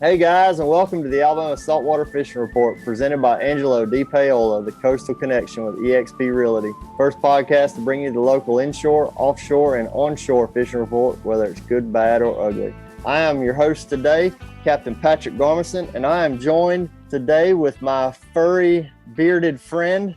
Hey guys, and welcome to the Alabama Saltwater Fishing Report presented by Angelo, DePaola, the Coastal Connection with eXp Realty. First podcast to bring you the local inshore, offshore, and onshore fishing report, whether it's good, bad, or ugly. I am your host today, Captain Patric Garmeson, and I am joined today with my furry, bearded friend,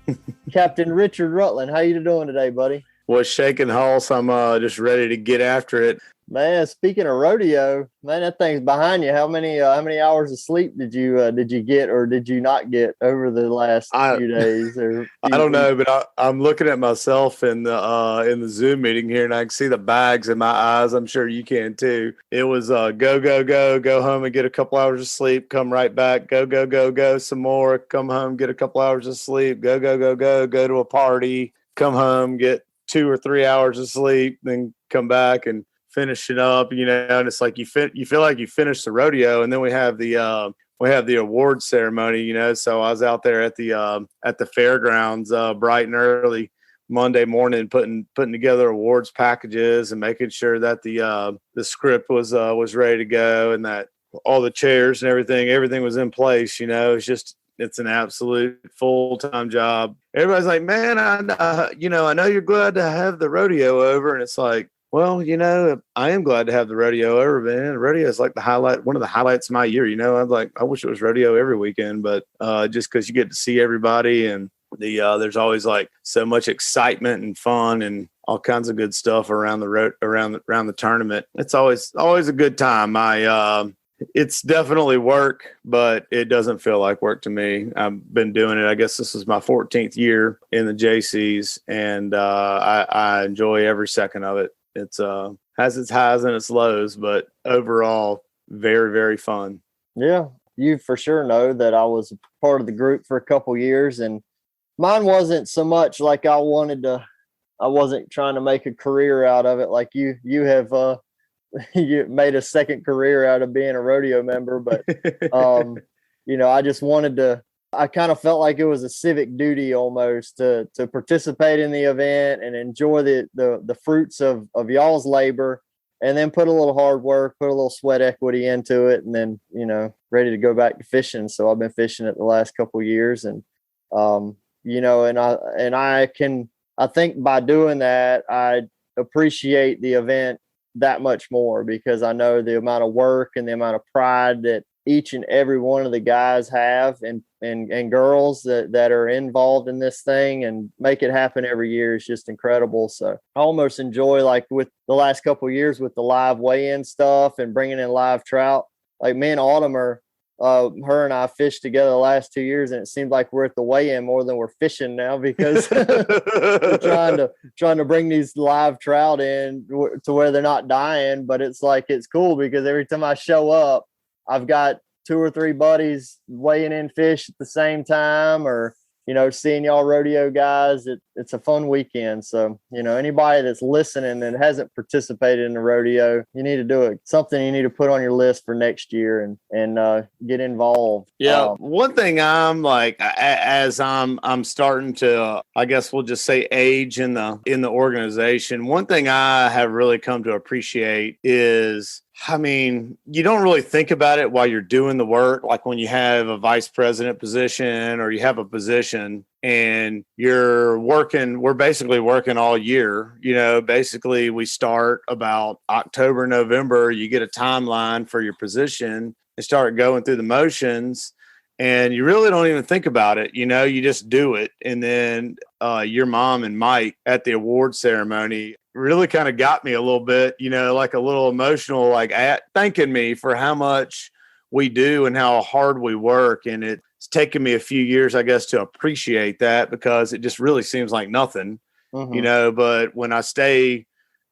Captain Richard Rutland. How you doing today, buddy? Was shaking Hulse. I'm just ready to get after it. Man, speaking of rodeo, man, that thing's behind you. How many hours of sleep did you get or did you not get over the last few days? I don't know, but I'm looking at myself in the Zoom meeting here, and I can see the bags in my eyes. I'm sure you can too. It was go home and get a couple hours of sleep, come right back, go some more, come home, get a couple hours of sleep, go to a party, come home, get 2 or 3 hours of sleep, then come back and finish it up, and it's like you feel like you finished the rodeo, and then we have the award ceremony, So I was out there at the fairgrounds bright and early Monday morning, putting together awards packages and making sure that the script was ready to go and that all the chairs and everything was in place. It's an absolute full-time job. Everybody's like, man, I know you're glad to have the rodeo over, and it's like, well, I am glad to have the rodeo over, man. Rodeo is like one of the highlights of my year. I wish it was rodeo every weekend, but just because you get to see everybody and there's always like so much excitement and fun and all kinds of good stuff around the tournament. It's always a good time. It's definitely work, but it doesn't feel like work to me. I've been doing it. I guess this is my 14th year in the JCs, and I enjoy every second of it. It's has its highs and its lows, but overall, very, very fun. Yeah, you for sure know that I was part of the group for a couple years, and mine wasn't so much like I wasn't trying to make a career out of it like you have you made a second career out of being a rodeo member, but I just wanted to. I kind of felt like it was a civic duty almost to participate in the event and enjoy the fruits of y'all's labor, and then put a little hard work, put a little sweat equity into it, and then, ready to go back to fishing. So I've been fishing it the last couple of years, and, I think by doing that, I appreciate the event that much more because I know the amount of work and the amount of pride that each and every one of the guys have and girls that are involved in this thing and make it happen every year is just incredible. So I almost enjoy, like with the last couple of years with the live weigh-in stuff and bringing in live trout. Like me and Autumn her and I fished together the last 2 years, and it seems like we're at the weigh-in more than we're fishing now because we're trying to bring these live trout in to where they're not dying. But it's cool because every time I show up, I've got 2 or 3 buddies weighing in fish at the same time, or, seeing y'all rodeo guys. It's a fun weekend. So, anybody that's listening that hasn't participated in the rodeo, you need to do it. Something you need to put on your list for next year and get involved. Yeah. One thing I'm like, as I'm starting to, I guess we'll just say age in the organization. One thing I have really come to appreciate is, you don't really think about it while you're doing the work. Like when you have a vice president position or you have a position and we're basically working all year. Basically we start about October, November, you get a timeline for your position and start going through the motions. And you really don't even think about it. You just do it. And then your mom and Mike at the award ceremony really kind of got me a little bit, like a little emotional, like thanking me for how much we do and how hard we work. And it's taken me a few years, I guess, to appreciate that because it just really seems like nothing, but when I stay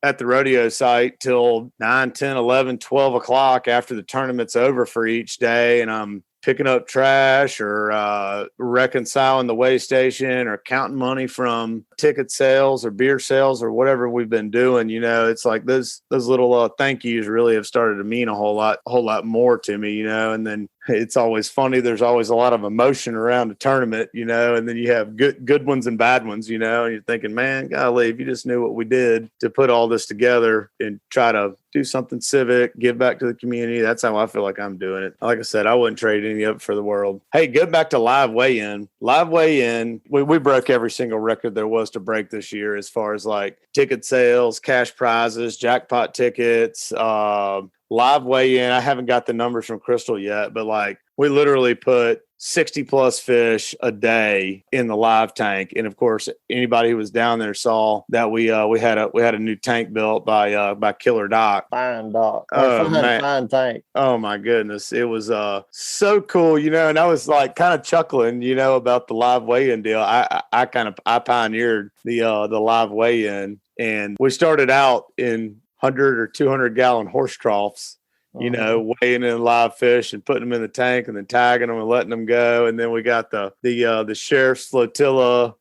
at the rodeo site till 9, 10, 11, 12 o'clock after the tournament's over for each day, and I'm picking up trash or reconciling the weigh station or counting money from ticket sales or beer sales or whatever we've been doing, it's like those little thank yous really have started to mean a whole lot more to me, and then it's always funny. There's always a lot of emotion around a tournament, you know, and then you have good ones and bad ones, you know, and you're thinking, man, golly, if you just knew what we did to put all this together and try to do something civic, give back to the community. That's how I feel like I'm doing it. Like I said, I wouldn't trade any of it for the world. Hey, go back to live weigh-in. Live weigh-in, we broke every single record there was to break this year as far as like ticket sales, cash prizes, jackpot tickets, live weigh-in. I haven't got the numbers from Crystal yet, but like we literally put 60 plus fish a day in the live tank. And of course, anybody who was down there saw that we had a new tank built by KillerDock. Fine dock. Fine tank. Oh my goodness. It was so cool, you know, and I was like kind of chuckling, you know, about the live weigh-in deal. I pioneered the live weigh-in, and we started out in 100 or 200 gallon horse troughs, you know, weighing in live fish and putting them in the tank and then tagging them and letting them go. And then we got the sheriff's flotilla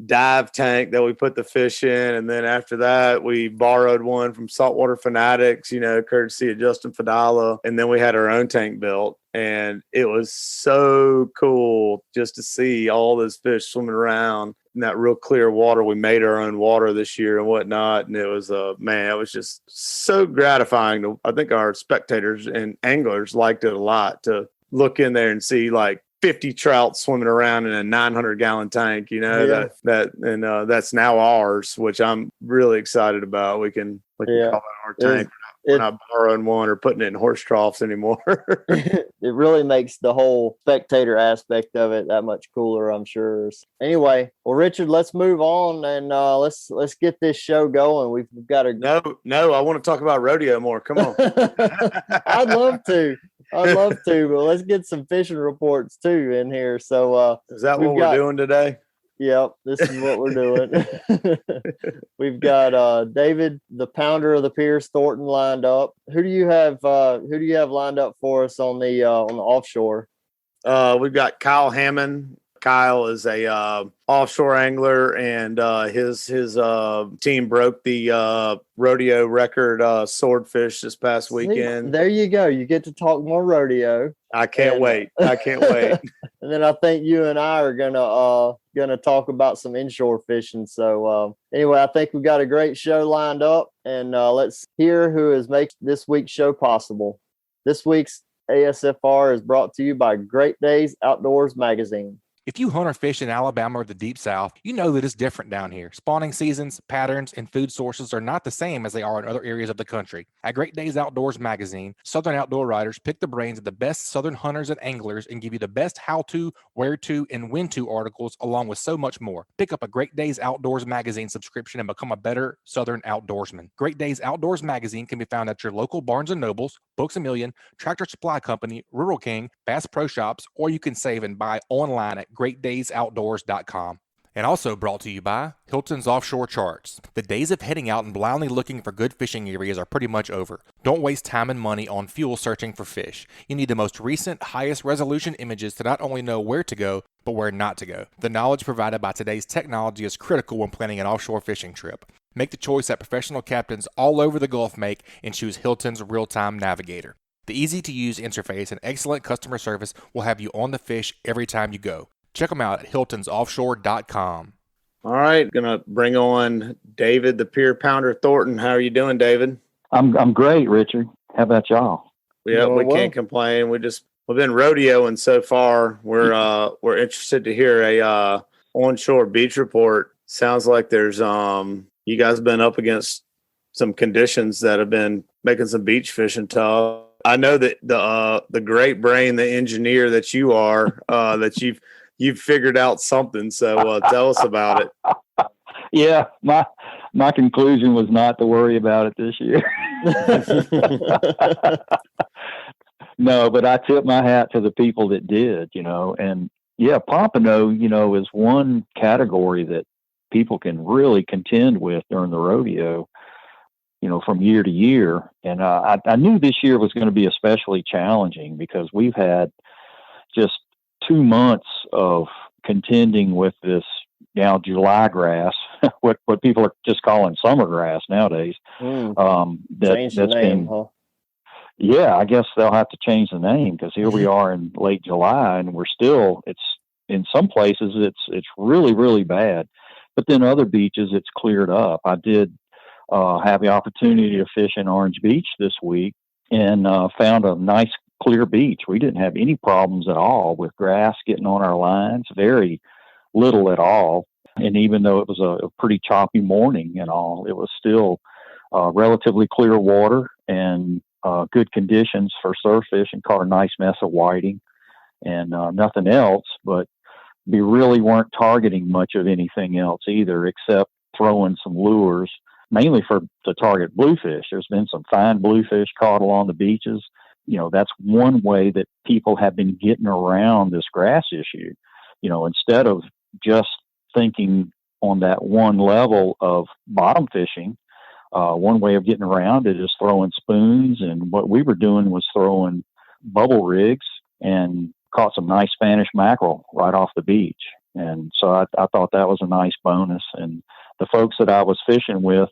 dive tank that we put the fish in. And then after that, we borrowed one from Saltwater Fanatics, you know, courtesy of Justin Fadala. And then we had our own tank built. And it was so cool just to see all those fish swimming around in that real clear water. We made our own water this year and whatnot. And it was, man, it was just so gratifying. I think our spectators and anglers liked it a lot to look in there and see like 50 trout swimming around in a 900 gallon tank, you know, that's now ours, which I'm really excited about. We can call it our tank. We're not borrowing one or putting it in horse troughs anymore. It really makes the whole spectator aspect of it that much cooler, I'm sure. Anyway, well, Richard, let's move on and let's get this show going. We've got to. No, I want to talk about rodeo more. Come on. I'd love to, but let's get some fishing reports too in here. So, is that what we're doing today? Yep, this is what we're doing. We've got David, the pounder of the Pierce, Thornton, lined up. Who do you have lined up for us on the offshore? We've got Kyle Hammond. Kyle is a offshore angler, and his team broke the rodeo record Swordfish this past weekend. There you go. You get to talk more rodeo. I can't wait. And then I think you and I are gonna talk about some inshore fishing. So anyway, I think we've got a great show lined up, and let's hear who has made this week's show possible. This week's ASFR is brought to you by Great Days Outdoors Magazine. If you hunt or fish in Alabama or the Deep South, you know that it's different down here. Spawning seasons, patterns, and food sources are not the same as they are in other areas of the country. At Great Days Outdoors Magazine, Southern outdoor writers pick the brains of the best Southern hunters and anglers and give you the best how-to, where-to, and when-to articles, along with so much more. Pick up a Great Days Outdoors Magazine subscription and become a better Southern outdoorsman. Great Days Outdoors Magazine can be found at your local Barnes & Nobles, Books A Million, Tractor Supply Company, Rural King, Bass Pro Shops, or you can save and buy online at greatdaysoutdoors.com. And also brought to you by Hilton's Offshore Charts. The days of heading out and blindly looking for good fishing areas are pretty much over. Don't waste time and money on fuel searching for fish. You need the most recent, highest resolution images to not only know where to go, but where not to go. The knowledge provided by today's technology is critical when planning an offshore fishing trip. Make the choice that professional captains all over the Gulf make and choose Hilton's Real-Time Navigator. The easy-to-use interface and excellent customer service will have you on the fish every time you go. Check them out at hiltonsoffshore.com. All right, gonna bring on David, the Pier Pounder Thornton. How are you doing, David? I'm great, Richard. How about y'all? Yeah, we can't complain. We've been rodeoing so far. We're interested to hear a onshore beach report. Sounds like there's you guys have been up against some conditions that have been making some beach fishing tough. I know that the great brain, the engineer that you are, that you've figured out something. So tell us about it. Yeah, my conclusion was not to worry about it this year. No, but I tip my hat to the people that did, and yeah, pompano, is one category that people can really contend with during the rodeo, from year to year. And I knew this year was going to be especially challenging because we've had just 2 months of contending with this now July grass, what people are just calling summer grass nowadays. Changed the name, huh? Yeah, I guess they'll have to change the name, because here we are in late July and we're still, it's in some places it's really, really bad. But then other beaches, it's cleared up. I did have the opportunity to fish in Orange Beach this week and found a nice clear beach. We didn't have any problems at all with grass getting on our lines, very little at all. And even though it was a pretty choppy morning and all, it was still relatively clear water and good conditions for surf fish, and caught a nice mess of whiting and nothing else. But we really weren't targeting much of anything else either, except throwing some lures, mainly to target bluefish. There's been some fine bluefish caught along the beaches. You know, that's one way that people have been getting around this grass issue. You know, instead of just thinking on that one level of bottom fishing, one way of getting around it is throwing spoons. And what we were doing was throwing bubble rigs, and caught some nice Spanish mackerel right off the beach. And so I thought that was a nice bonus. And the folks that I was fishing with,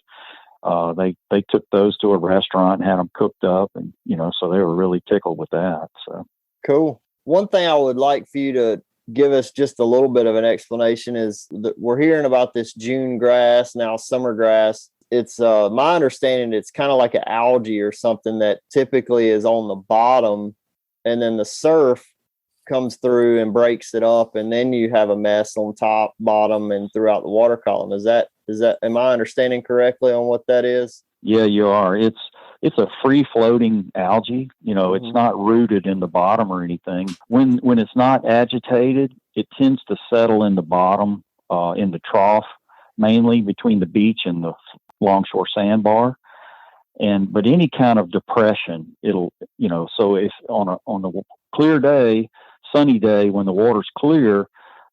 they took those to a restaurant and had them cooked up, and, you know, so they were really tickled with that. So cool. One thing I would like for you to give us just a little bit of an explanation is that we're hearing about this June grass, now summer grass. It's my understanding it's kind of like an algae or something that typically is on the bottom, and then the surf comes through and breaks it up, and then you have a mess on top, bottom, and throughout the water column. Is that am I understanding correctly on what that is? Yeah, you are. It's a free floating algae. You know, it's not rooted in the bottom or anything. When it's not agitated, it tends to settle in the bottom, in the trough, mainly between the beach and the longshore sandbar. But any kind of depression, it'll, you know, so if on a clear day, sunny day, when the water's clear,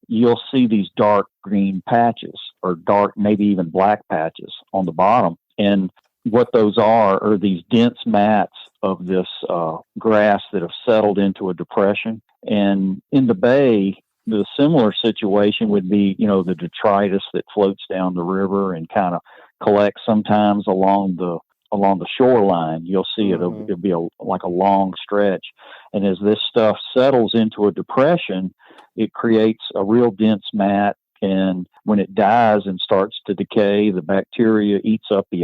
you'll see these dark green patches, or dark, maybe even black patches on the bottom. And what those are these dense mats of this grass that have settled into a depression. And in the bay, the similar situation would be, you know, the detritus that floats down the river and kind of collects sometimes along the shoreline. You'll see it'll be like a long stretch. And as this stuff settles into a depression, it creates a real dense mat. And when it dies and starts to decay, the bacteria eats up the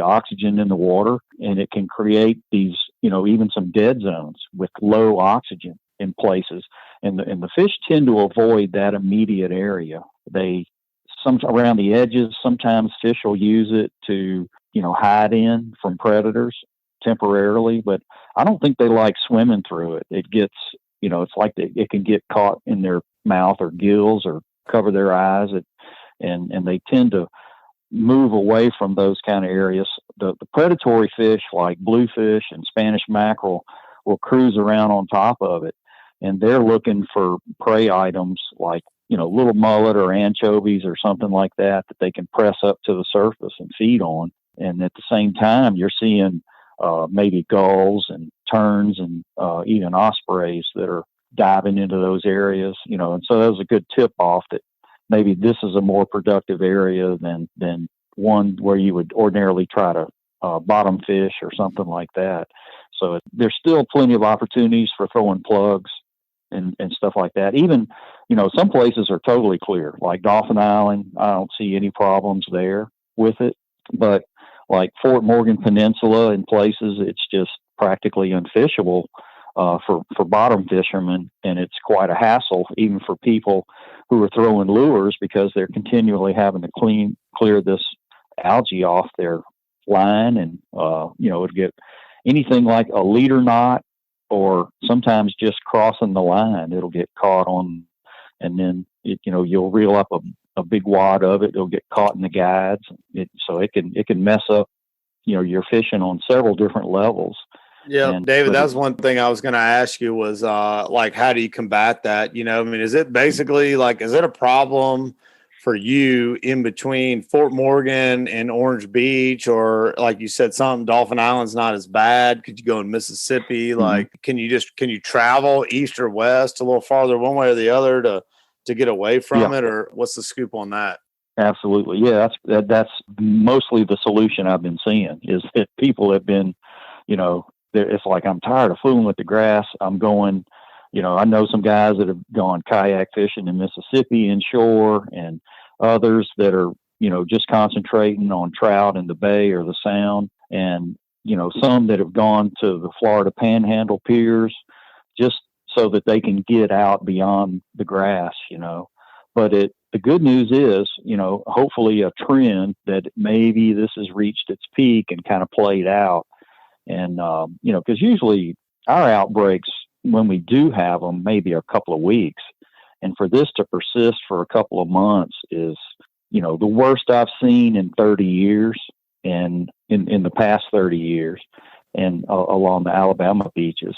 oxygen in the water, and it can create these, you know, even some dead zones with low oxygen in places. And the fish tend to avoid that immediate area. Around the edges, sometimes fish will use it to, you know, hide in from predators temporarily, but I don't think they like swimming through it. It gets, you know, it's like it can get caught in their mouth or gills or cover their eyes, and they tend to move away from those kind of areas. The predatory fish like bluefish and Spanish mackerel will cruise around on top of it, and they're looking for prey items like, you know, little mullet or anchovies or something like that they can press up to the surface and feed on. And at the same time, you're seeing maybe gulls and terns and even ospreys that are diving into those areas, you know. And so that was a good tip off that maybe this is a more productive area than one where you would ordinarily try to bottom fish or something like that. So there's still plenty of opportunities for throwing plugs and stuff like that. Even, you know, some places are totally clear, like Dauphin Island. I don't see any problems there with it, but like Fort Morgan Peninsula and places, it's just practically unfishable for bottom fishermen, and it's quite a hassle even for people who are throwing lures, because they're continually having to clear this algae off their line, and you know, it'd get anything like a leader knot, or sometimes just crossing the line, it'll get caught on, and then you'll reel up a big wad of it. It'll get caught in the guides, so it can mess up, you know, your fishing on several different levels. Yeah, David, that's one thing I was going to ask you was like, how do you combat that? You know, I mean, is it basically like, is it a problem for you in between Fort Morgan and Orange Beach, or like you said, Dauphin Island's not as bad? Could you go in Mississippi? Mm-hmm. Like, can you travel east or west a little farther one way or the other to get away from it, or what's the scoop on that? Absolutely. Yeah, that's mostly the solution I've been seeing, is that people have been, you know, it's like, I'm tired of fooling with the grass. I'm going, I know some guys that have gone kayak fishing in Mississippi inshore, and others that are, just concentrating on trout in the bay or the sound. And, some that have gone to the Florida Panhandle piers just so that they can get out beyond the grass, But the good news is, hopefully a trend that maybe this has reached its peak and kind of played out. And, because usually our outbreaks, when we do have them, maybe a couple of weeks. And for this to persist for a couple of months is, the worst I've seen in 30 years, and in the past 30 years, and along the Alabama beaches.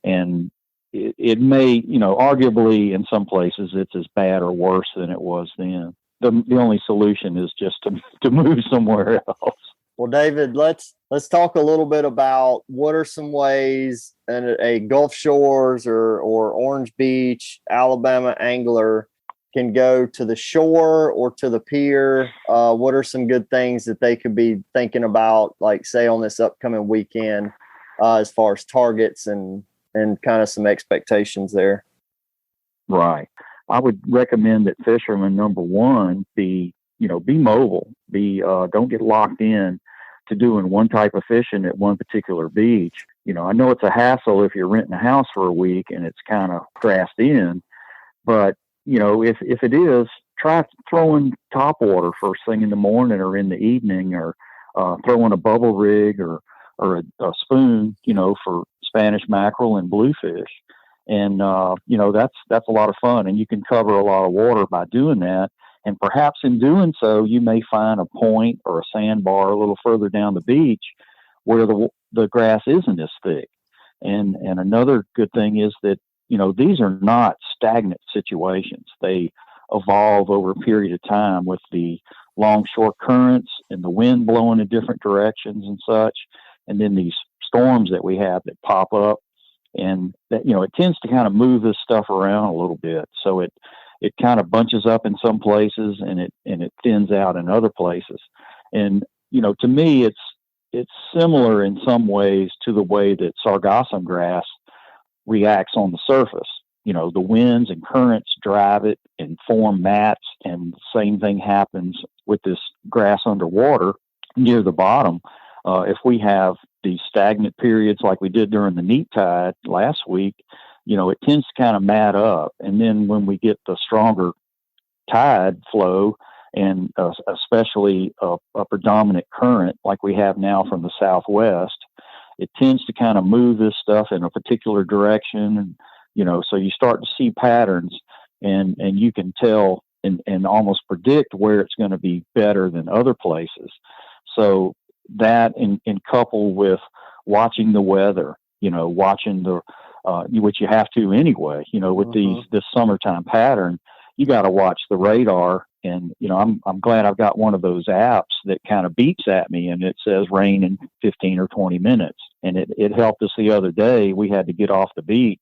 And it may, arguably in some places it's as bad or worse than it was then. The only solution is just to move somewhere else. Well, David, let's talk a little bit about what are some ways a Gulf Shores or Orange Beach, Alabama angler can go to the shore or to the pier. What are some good things that they could be thinking about, like say on this upcoming weekend, as far as targets and kind of some expectations there? Right. I would recommend that fishermen, number one, be mobile, don't get locked in to doing one type of fishing at one particular beach. I know it's a hassle if you're renting a house for a week and it's kind of grassed in, but if it is, try throwing topwater first thing in the morning or in the evening, or throwing a bubble rig or a spoon, for Spanish mackerel and bluefish. And, that's a lot of fun, and you can cover a lot of water by doing that. And perhaps in doing so, you may find a point or a sandbar a little further down the beach where the grass isn't as thick. And another good thing is that, these are not stagnant situations. They evolve over a period of time with the long, short currents and the wind blowing in different directions and such. And then these storms that we have that pop up, and that, it tends to kind of move this stuff around a little bit. So it kind of bunches up in some places and it thins out in other places. And, to me, it's similar in some ways to the way that sargassum grass reacts on the surface. The winds and currents drive it and form mats, and the same thing happens with this grass underwater near the bottom. If we have these stagnant periods like we did during the neap tide last week, it tends to kind of mat up. And then when we get the stronger tide flow, and especially a predominant current like we have now from the southwest, it tends to kind of move this stuff in a particular direction. And, so you start to see patterns, and you can tell and almost predict where it's going to be better than other places. So that in couple with watching the weather, watching which you have to anyway, with this summertime pattern, you got to watch the radar. And, I'm glad I've got one of those apps that kind of beeps at me and it says rain in 15 or 20 minutes. And it helped us the other day. We had to get off the beach,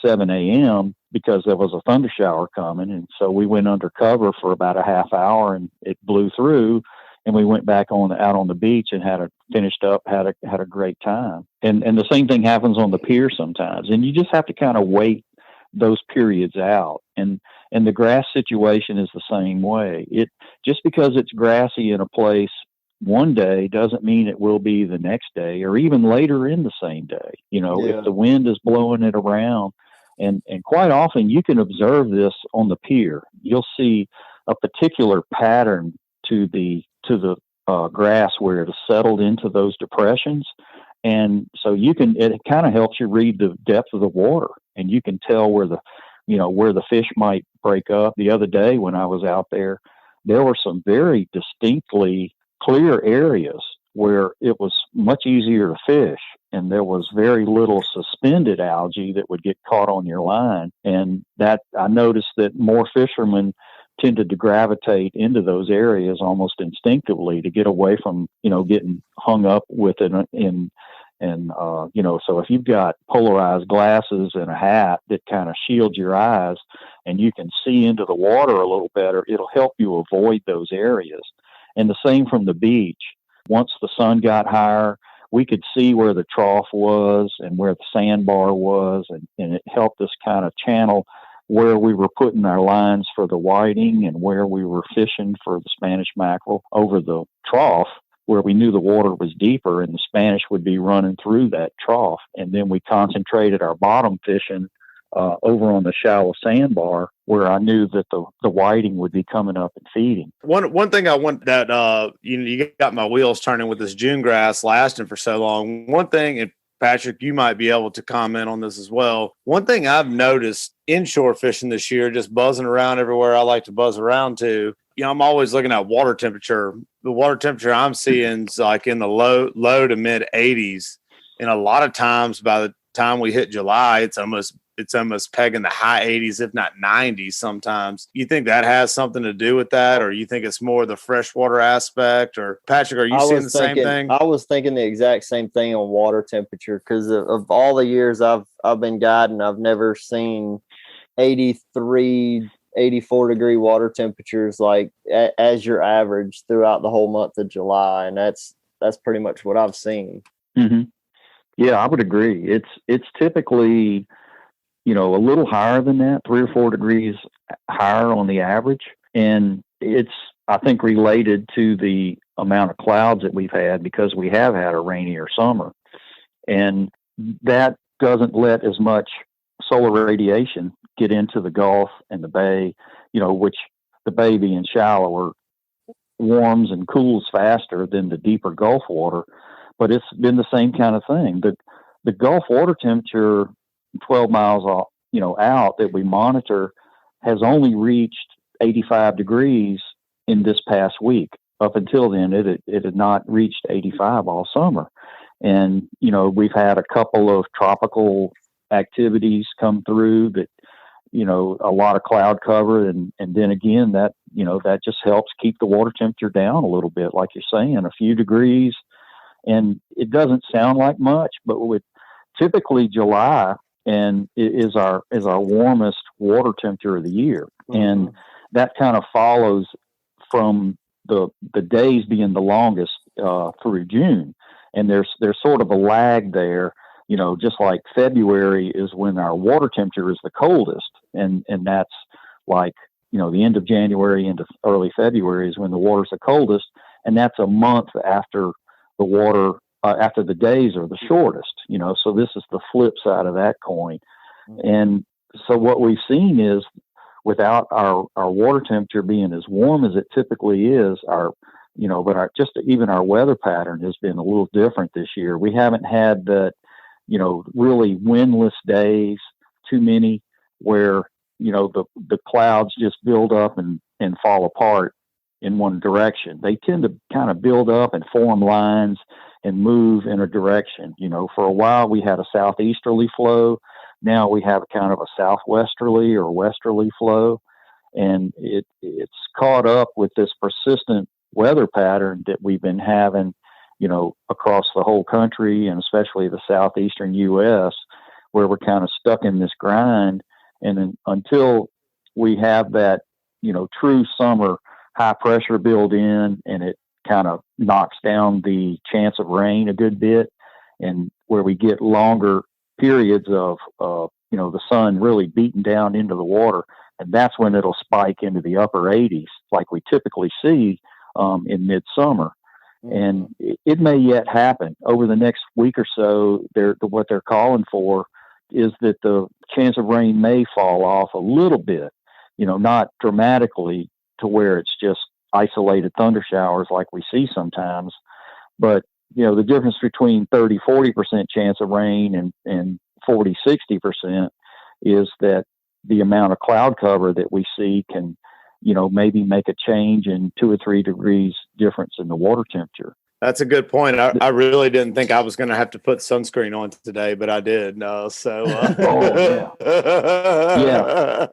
7 a.m. because there was a thunder shower coming. And so we went under cover for about a half hour, and it blew through, and we went back out on the beach and had a great time. And the same thing happens on the pier sometimes. And you just have to kind of wait those periods out. And the grass situation is the same way. Just because it's grassy in a place one day doesn't mean it will be the next day or even later in the same day. If the wind is blowing it around, and quite often you can observe this on the pier. You'll see a particular pattern to the grass where it is settled into those depressions. And so it kind of helps you read the depth of the water, and you can tell where the fish might break up. The other day when I was out there were some very distinctly clear areas where it was much easier to fish, and there was very little suspended algae that would get caught on your line. And that I noticed that more fishermen tended to gravitate into those areas almost instinctively to get away from, getting hung up with it so if you've got polarized glasses and a hat that kind of shields your eyes and you can see into the water a little better, it'll help you avoid those areas. And the same from the beach. Once the sun got higher, we could see where the trough was and where the sandbar was, and it helped us kind of channel where we were putting our lines for the whiting and where we were fishing for the Spanish mackerel over the trough, where we knew the water was deeper and the Spanish would be running through that trough. And then we concentrated our bottom fishing over on the shallow sandbar, where I knew that the whiting would be coming up and feeding. One thing I want that you got my wheels turning with this June grass lasting for so long. One thing, and Patrick, you might be able to comment on this as well. One thing I've noticed inshore fishing this year, just buzzing around everywhere I like to buzz around to, I'm always looking at water temperature. The water temperature I'm seeing is like in the low to mid 80s. And a lot of times by the time we hit July, it's almost pegging the high 80s, if not 90s sometimes. You think that has something to do with that, or you think it's more the freshwater aspect? Or Patrick, are you seeing the same thing? I was thinking the exact same thing on water temperature, because of all the years I've been guiding, I've never seen 83, 84 degree water temperatures like as your average throughout the whole month of July, and that's pretty much what I've seen. Mm-hmm. Yeah, I would agree. It's typically, a little higher than that, 3 or 4 degrees higher on the average. And it's, I think, related to the amount of clouds that we've had, because we have had a rainier summer. And that doesn't let as much solar radiation get into the Gulf and the bay, which the bay being shallower warms and cools faster than the deeper Gulf water. But it's been the same kind of thing. The Gulf water temperature 12 miles out that we monitor has only reached 85 degrees in this past week. Up until then, it had not reached 85 all summer. And, we've had a couple of tropical activities come through that, a lot of cloud cover. And then again, that just helps keep the water temperature down a little bit, like you're saying, a few degrees. And it doesn't sound like much, but with typically July and is our warmest water temperature of the year. Mm-hmm. And that kind of follows from the days being the longest through June. And there's sort of a lag there, just like February is when our water temperature is the coldest. And that's like, the end of January into early February is when the water's the coldest. And that's a month after the water, after the days are the shortest, so this is the flip side of that coin. And so what we've seen is, without our water temperature being as warm as it typically is, even our weather pattern has been a little different this year. We haven't had that, really windless days, too many, where, the clouds just build up and fall apart in one direction. They tend to kind of build up and form lines and move in a direction. For a while we had a southeasterly flow. Now we have kind of a southwesterly or westerly flow. And it's caught up with this persistent weather pattern that we've been having, across the whole country, and especially the southeastern U.S., where we're kind of stuck in this grind. And then until we have that, true summer high pressure build in, and it kind of knocks down the chance of rain a good bit, and where we get longer periods of the sun really beating down into the water, and that's when it'll spike into the upper 80s like we typically see in midsummer. Mm-hmm. And it may yet happen over the next week or so. What they're calling for is that the chance of rain may fall off a little bit, not dramatically to where it's just isolated thunder showers like we see sometimes. But, the difference between 30-40% chance of rain and 40-60% is that the amount of cloud cover that we see can, maybe make a change in 2 or 3 degrees difference in the water temperature. That's a good point. I really didn't think I was going to have to put sunscreen on today, but I did. Oh, yeah. Yeah.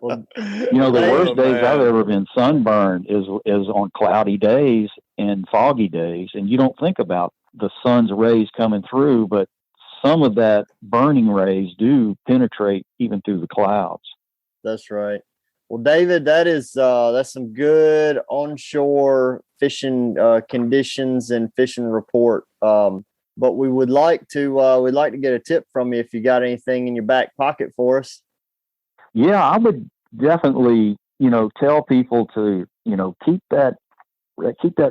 Well, the worst days I've ever been sunburned is on cloudy days and foggy days. And you don't think about the sun's rays coming through, but some of that burning rays do penetrate even through the clouds. That's right. Well, David, that's some good onshore fishing conditions and fishing report. but we'd like to get a tip from you if you got anything in your back pocket for us. Yeah, I would definitely, tell people to, keep that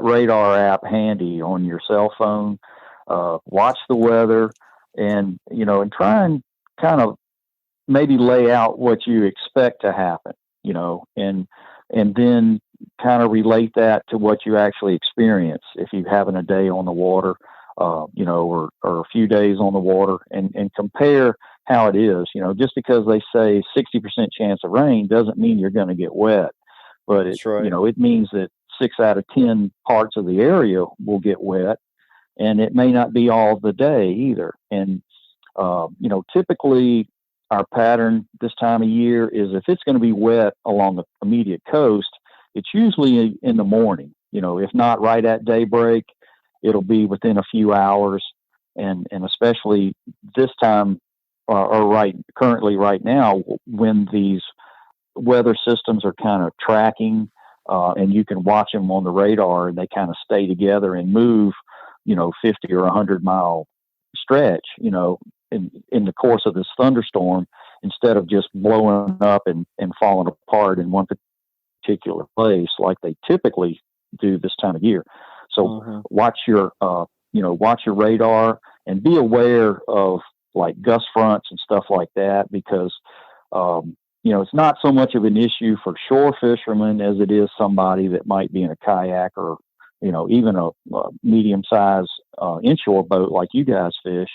radar app handy on your cell phone. Watch the weather, and try and kind of maybe lay out what you expect to happen, and then kind of relate that to what you actually experience. If you're having a day on the water, or a few days on the water, and compare how it is. Just because they say 60% chance of rain doesn't mean you're going to get wet, but That's right. It means that 6 out of 10 parts of the area will get wet, and it may not be all the day either. And typically our pattern this time of year is if it's going to be wet along the immediate coast, it's usually in the morning. If not right at daybreak, it'll be within a few hours, and especially this time, currently right now, when these weather systems are kind of tracking, and you can watch them on the radar, and they kind of stay together and move, 50 or 100 mile stretch, in the course of this thunderstorm, instead of just blowing up and falling apart in one particular place like they typically do this time of year. So watch your radar, and be aware of like gust fronts and stuff like that, because, it's not so much of an issue for shore fishermen as it is somebody that might be in a kayak or, even a medium-sized inshore boat like you guys fish,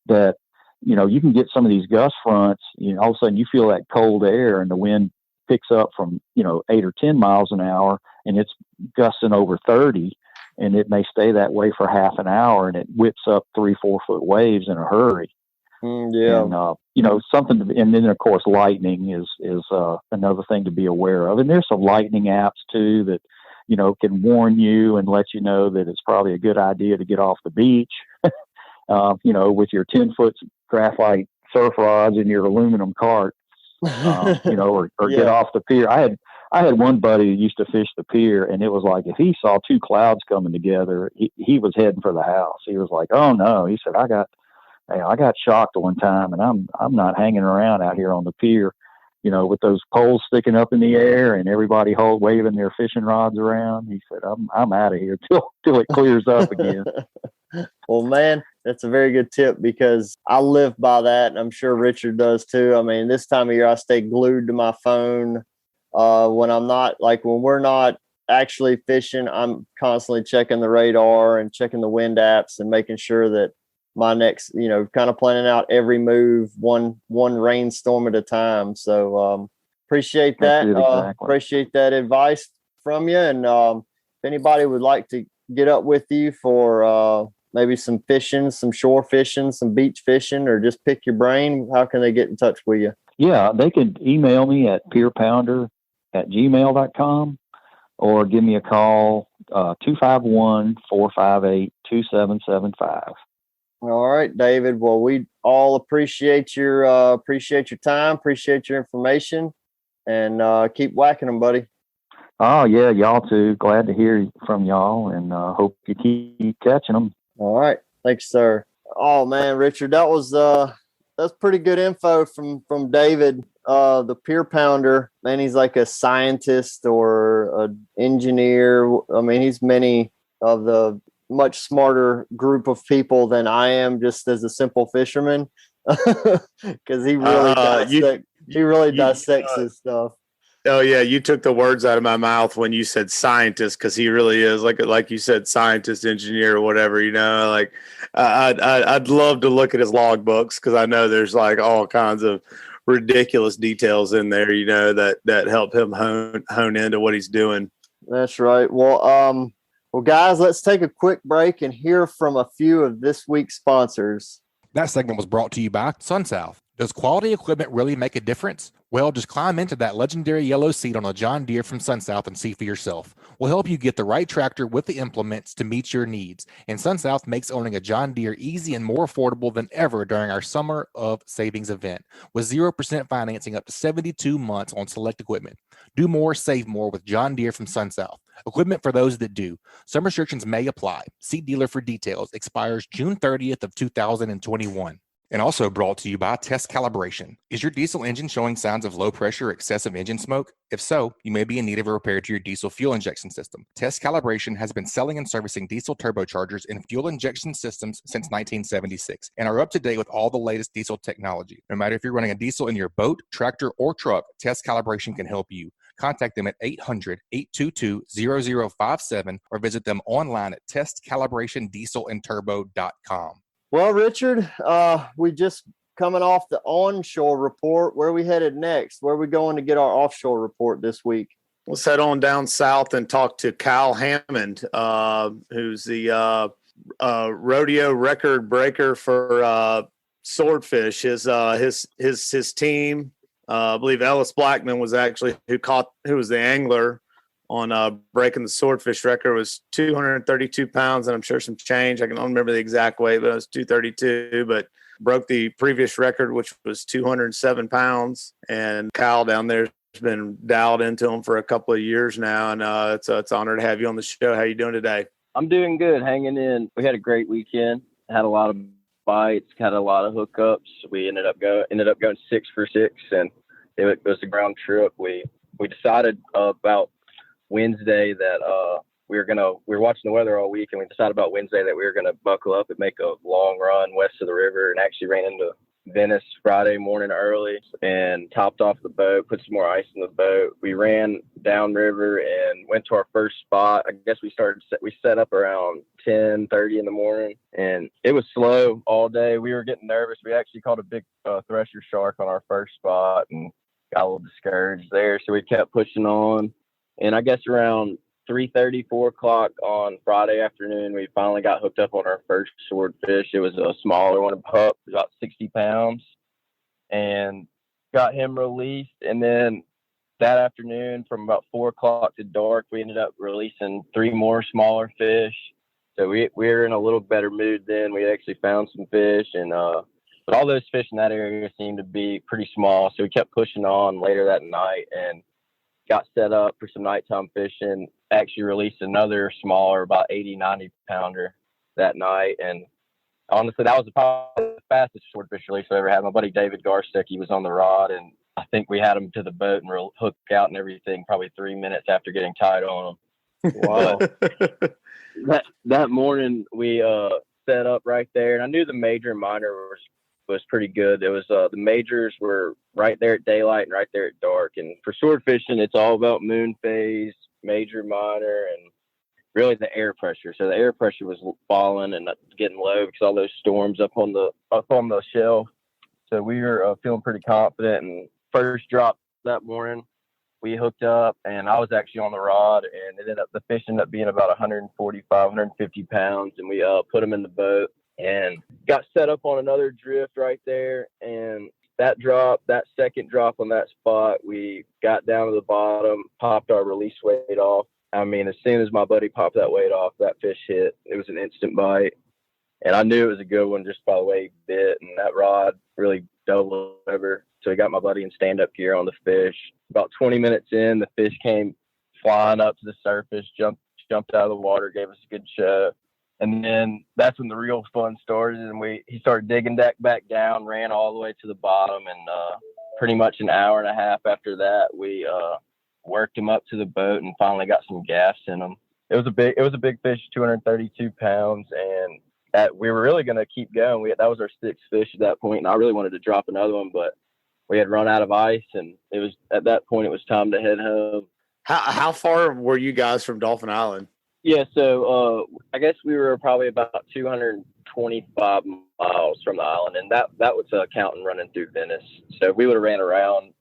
that, you can get some of these gust fronts, all of a sudden you feel that cold air and the wind picks up from, 8 or 10 miles an hour, and it's gusting over 30, and it may stay that way for half an hour, and it whips up 3-4 foot waves in a hurry. Yeah. And, and then of course lightning is another thing to be aware of. And there's some lightning apps too that, can warn you and let you know that it's probably a good idea to get off the beach, with your 10-foot graphite surf rods and your aluminum cart, or get off the pier. I had one buddy who used to fish the pier, and it was like, if he saw two clouds coming together, he was heading for the house. He was like, oh no, he said, I got shocked one time, and I'm not hanging around out here on the pier, with those poles sticking up in the air and everybody waving their fishing rods around. He said, I'm out of here till it clears up again. Well, man, that's a very good tip, because I live by that, and I'm sure Richard does too. I mean, this time of year, I stay glued to my phone. When we're not actually fishing, I'm constantly checking the radar and checking the wind apps and making sure that my next, kind of planning out every move one rainstorm at a time. So appreciate that. Exactly. Appreciate that advice from you. And if anybody would like to get up with you for maybe some fishing, some shore fishing, some beach fishing, or just pick your brain, how can they get in touch with you? Yeah, they could email me at peerpounder@gmail.com, or give me a call, 251-458-2775. All right, David. Well, we all appreciate your time, appreciate your information, and keep whacking them, buddy. Oh yeah, y'all too. Glad to hear from y'all, and hope you keep catching them. All right, thanks, sir. Oh man, Richard, that's pretty good info from David. The Peer Pounder, man, he's like a scientist or an engineer. I mean, he's many of the much smarter group of people than I am, just as a simple fisherman, because he really dissects his stuff. Oh yeah, you took the words out of my mouth when you said scientist, because he really is like you said, scientist, engineer, or whatever. Like I'd love to look at his logbooks, because I know there's like all kinds of ridiculous details in there, that help him hone into what he's doing. That's right. Well, guys, let's take a quick break and hear from a few of this week's sponsors. That segment was brought to you by SunSouth. Does quality equipment really make a difference? Well, just climb into that legendary yellow seat on a John Deere from SunSouth and see for yourself. We'll help you get the right tractor with the implements to meet your needs. And SunSouth makes owning a John Deere easy and more affordable than ever during our Summer of Savings event, with 0% financing up to 72 months on select equipment. Do more, save more with John Deere from SunSouth. Equipment for those that do. Some restrictions may apply. See dealer for details. Expires June 30th of 2021. And also brought to you by Test Calibration. Is your diesel engine showing signs of low pressure or excessive engine smoke? If so, you may be in need of a repair to your diesel fuel injection system. Test Calibration has been selling and servicing diesel turbochargers and fuel injection systems since 1976 and are up to date with all the latest diesel technology. No matter if you're running a diesel in your boat, tractor, or truck, Test Calibration can help you. Contact them at 800-822-0057 or visit them online at testcalibrationdieselandturbo.com. Well, Richard, we just coming off the onshore report. Where are we headed next? Where are we going to get our offshore report this week? Let's head on down south and talk to Kyle Hammond, who's the rodeo record breaker for Swordfish. His team, I believe Ellis Blackman was actually who was the angler on breaking the Swordfish record. Was 232 pounds, and I'm sure some change. I don't remember the exact weight, but it was 232, but broke the previous record, which was 207 pounds. And Kyle down there has been dialed into him for a couple of years now, and it's an honor to have you on the show. How you doing today? I'm doing good, hanging in. We had a great weekend. Had a lot of bites, had a lot of hookups. We ended up going 6 for 6, and it was a ground trip. We decided about Wednesday that we were watching the weather all week, and we decided about Wednesday that we were going to buckle up and make a long run west of the river, and actually ran into Venice Friday morning early and topped off the boat, put some more ice in the boat. We ran downriver and went to our first spot. I guess we set up around 10:30 in the morning, and it was slow all day. We were getting nervous. We actually caught a big thresher shark on our first spot and got a little discouraged there, so we kept pushing on. And I guess around 3:30, 4 o'clock on Friday afternoon, we finally got hooked up on our first swordfish. It was a smaller one, a pup, about 60 pounds, and got him released. And then that afternoon, from about 4 o'clock to dark, we ended up releasing 3 more smaller fish. So we were in a little better mood then. We actually found some fish, and but all those fish in that area seemed to be pretty small. So we kept pushing on later that night and got set up for some nighttime fishing, actually released another smaller, about 80, 90 pounder that night. And honestly, that was probably the fastest swordfish release I ever had. My buddy David Garstick, he was on the rod, and I think we had him to the boat and hooked out and everything probably 3 minutes after getting tied on him. Wow. that morning we set up right there, and I knew the major and minor was pretty good. It was the majors were right there at daylight and right there at dark. And for sword fishing, it's all about moon phase, major, minor, and really the air pressure. So the air pressure was falling and getting low because all those storms up on the shelf. So we were feeling pretty confident. And first drop that morning, we hooked up, and I was actually on the rod, and the fish ended up being about 145, 150 pounds, and we put them in the boat and got set up on another drift right there. And that second drop on that spot, we got down to the bottom, popped our release weight off. I mean, as soon as my buddy popped that weight off, that fish hit. It was an instant bite, and I knew it was a good one just by the way he bit, and that rod really doubled over. So he got my buddy in stand-up gear on the fish. About 20 minutes in, the fish came flying up to the surface, jumped out of the water, gave us a good show. And then that's when the real fun started, and he started digging back down, ran all the way to the bottom, and pretty much an hour and a half after that, we worked him up to the boat and finally got some gaffs in him. It was a big fish, 232 pounds, and we were really going to keep going. That was our 6th fish at that point, and I really wanted to drop another one, but we had run out of ice, and at that point it was time to head home. How far were you guys from Dolphin Island? Yeah, so I guess we were probably about 225 miles from the island, and that was counting running through Venice. So if we would have ran around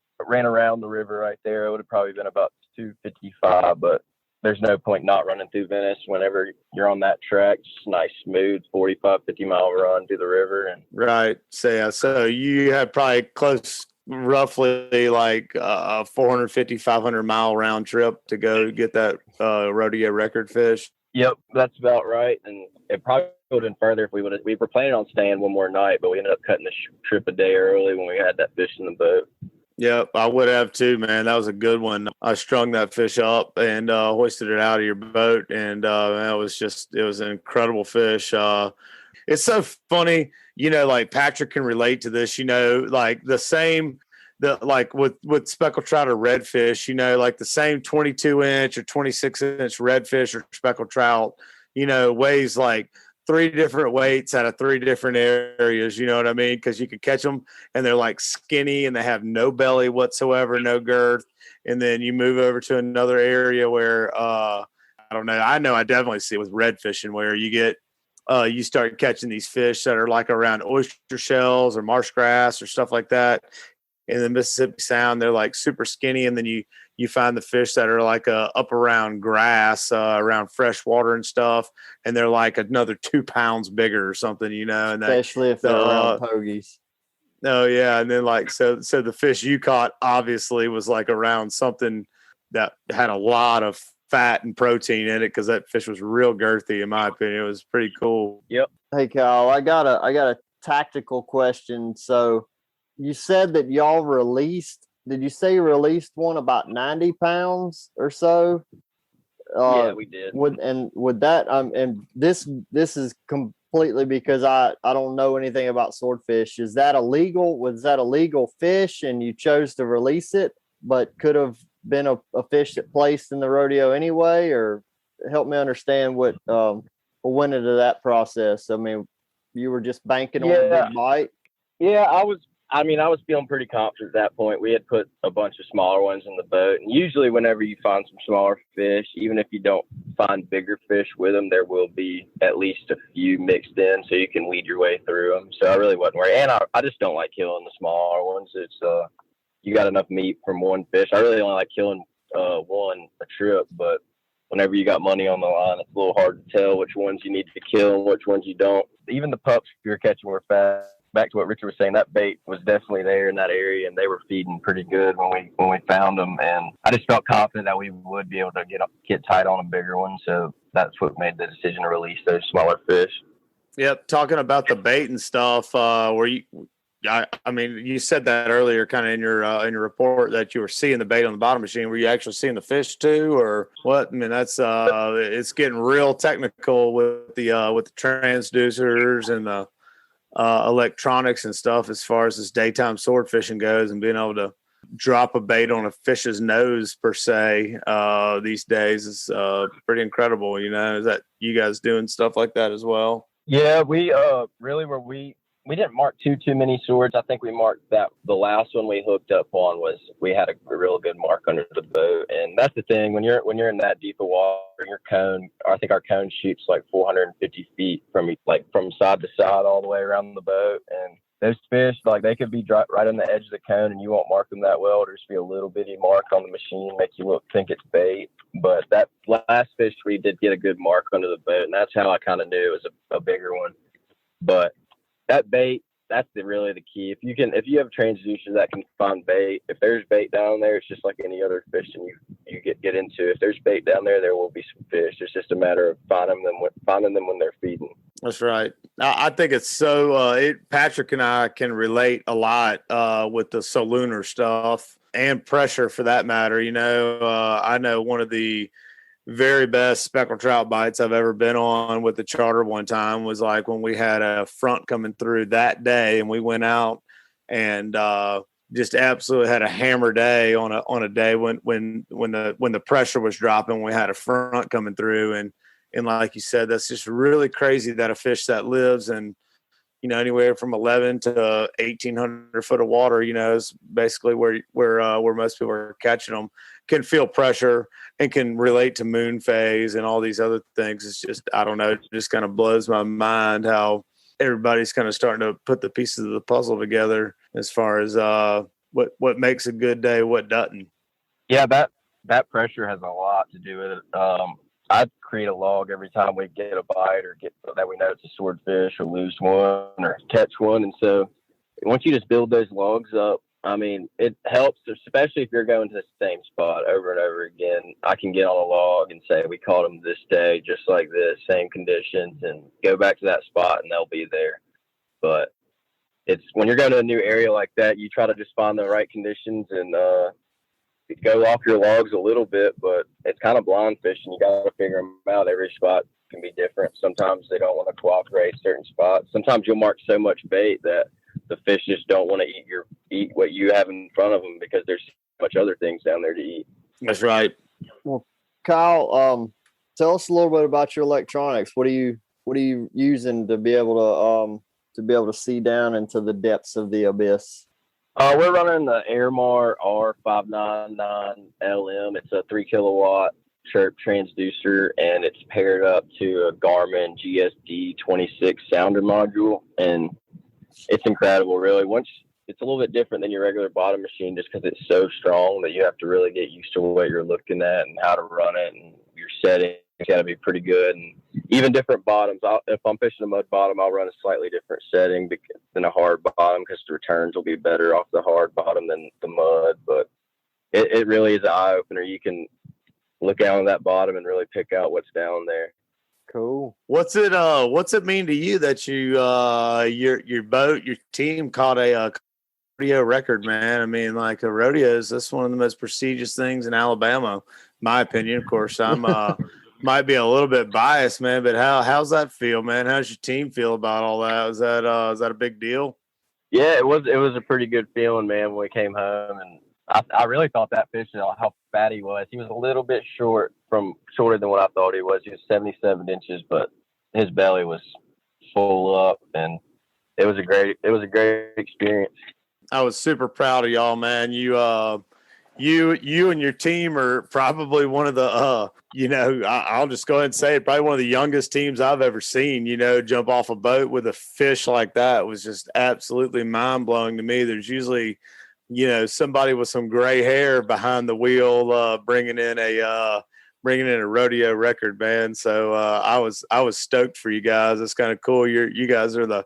the river right there, it would have probably been about 255. But there's no point not running through Venice whenever you're on that track. Just nice, smooth 45, 50-mile run through the river. And right. So you had probably roughly like 450, 500-mile round trip to go get that rodeo record fish. Yep, that's about right. And it probably would have been further if we were planning on staying one more night, but we ended up cutting the trip a day early when we had that fish in the boat. Yep, I would have too, man. That was a good one. I strung that fish up and hoisted it out of your boat, and it was an incredible fish. It's so funny, like Patrick can relate to this, like like with speckled trout or redfish, like the same 22-inch or 26-inch redfish or speckled trout, weighs like 3 different weights out of 3 different areas. You know what I mean? Because you can catch them and they're like skinny and they have no belly whatsoever, no girth. And then you move over to another area where I don't know. I know I definitely see it with red fishing where you get you start catching these fish that are like around oyster shells or marsh grass or stuff like that. In the Mississippi Sound, they're like super skinny, and then you find the fish that are like up around grass, around fresh water and stuff, and they're like another 2 pounds bigger or something, and especially if they're around pogies. Oh yeah, and then like so the fish you caught obviously was like around something that had a lot of fat and protein in it because that fish was real girthy in my opinion. It was pretty cool. Yep. Hey Kyle, I got a tactical question. So you said that y'all released, did you say you released one about 90 pounds or so? Yeah, we did. Would that and this is completely because I don't know anything about swordfish. Is that illegal? Was that a legal fish and you chose to release it, but could have been a fish that placed in the rodeo anyway? Or help me understand what went into that process. I mean, you were just banking on a big bite. Yeah, I was feeling pretty confident at that point. We had put a bunch of smaller ones in the boat. And usually whenever you find some smaller fish, even if you don't find bigger fish with them, there will be at least a few mixed in so you can weed your way through them. So I really wasn't worried. And I just don't like killing the smaller ones. It's you got enough meat from one fish. I really only like killing one a trip, but whenever you got money on the line, it's a little hard to tell which ones you need to kill and which ones you don't. Even the pups you're catching were fast. Back to what Richard was saying, that bait was definitely there in that area, and they were feeding pretty good when we found them. And I just felt confident that we would be able to get tight on a bigger one. So that's what made the decision to release those smaller fish. Yep. Talking about the bait and stuff, I mean, you said that earlier, kind of in your report that you were seeing the bait on the bottom machine. Were you actually seeing the fish too, or what? I mean, that's it's getting real technical with the transducers and the electronics and stuff as far as this daytime sword fishing goes, and being able to drop a bait on a fish's nose per se these days is pretty incredible. Is that you guys doing stuff like that as well? Yeah, we really were. We didn't mark too many swords. I think we marked that the last one we hooked up on we had a real good mark under the boat. And that's the thing, when you're in that deep of water, I think our cone shoots like 450 feet from side to side all the way around the boat. And those fish, like, they could be right on the edge of the cone and you won't mark them that well. There's be a little bitty mark on the machine, make you think it's bait. But that last fish, we did get a good mark under the boat, and that's how I kind of knew it was a bigger one. But that bait, that's really the key. If you have transducers that can find bait, if there's bait down there, it's just like any other fish and you get into. If there's bait down there, there will be some fish. It's just a matter of finding them when they're feeding. That's right. I think it's so. Patrick and I can relate a lot with the solunar stuff and pressure for that matter. I know one of the very best speckled trout bites I've ever been on with the charter one time was like when we had a front coming through that day, and we went out and just absolutely had a hammer day on a day when the pressure was dropping. We had a front coming through, and like you said, that's just really crazy that a fish that lives in anywhere from 11 to 1,800 foot of water, is basically where most people are catching them, can feel pressure and can relate to moon phase and all these other things. It's just, I don't know, it just kind of blows my mind how everybody's kind of starting to put the pieces of the puzzle together as far as what makes a good day, what doesn't. Yeah, that pressure has a lot lot to do with it. I create a log every time we get a bite or get that we know it's a swordfish or lose one or catch one. And so once you just build those logs up, I mean, it helps, especially if you're going to the same spot over and over again. I can get on a log and say, we caught them this day, just like this, same conditions, and go back to that spot and they'll be there. But it's when you're going to a new area like that, you try to just find the right conditions and go off your logs a little bit, but it's kind of blind fishing. You got to figure them out. Every spot can be different. Sometimes they don't want to cooperate certain spots. Sometimes you'll mark so much bait that the fish just don't want to eat what you have in front of them because there's so much other things down there to eat. That's right. Well, Kyle, tell us a little bit about your electronics. What are you using to be able to see down into the depths of the abyss? We're running the Airmar R599LM. It's a 3 kilowatt chirp transducer, and it's paired up to a Garmin GSD 26 sounder module, and it's incredible, really. Once it's a little bit different than your regular bottom machine, just because it's so strong that you have to really get used to what you're looking at and how to run it, and your settings got to be pretty good. And even different bottoms. If I'm fishing a mud bottom, I'll run a slightly different setting than a hard bottom because the returns will be better off the hard bottom than the mud. But it really is an eye opener. You can look down on that bottom and really pick out what's down there. Cool. What's it mean to you that you your boat, your team caught a rodeo record, man? I mean, like a rodeo that's one of the most prestigious things in Alabama, my opinion. Of course, I'm might be a little bit biased, man, but how's that feel, man? How's your team feel about all that? Is that a big deal? Yeah, it was a pretty good feeling, man, when we came home, and I really thought that fish, how fat he was. He was a little bit shorter than what I thought he was. He was 77 inches, but his belly was full up, and it was a great experience. I was super proud of y'all, man. You and your team are probably one of the, I'll just go ahead and say it, probably one of the youngest teams I've ever seen, jump off a boat with a fish like that. It was just absolutely mind blowing to me. There's usually, somebody with some gray hair behind the wheel, bringing in a rodeo record, man. So I was stoked for you guys. It's kind of cool. You guys are the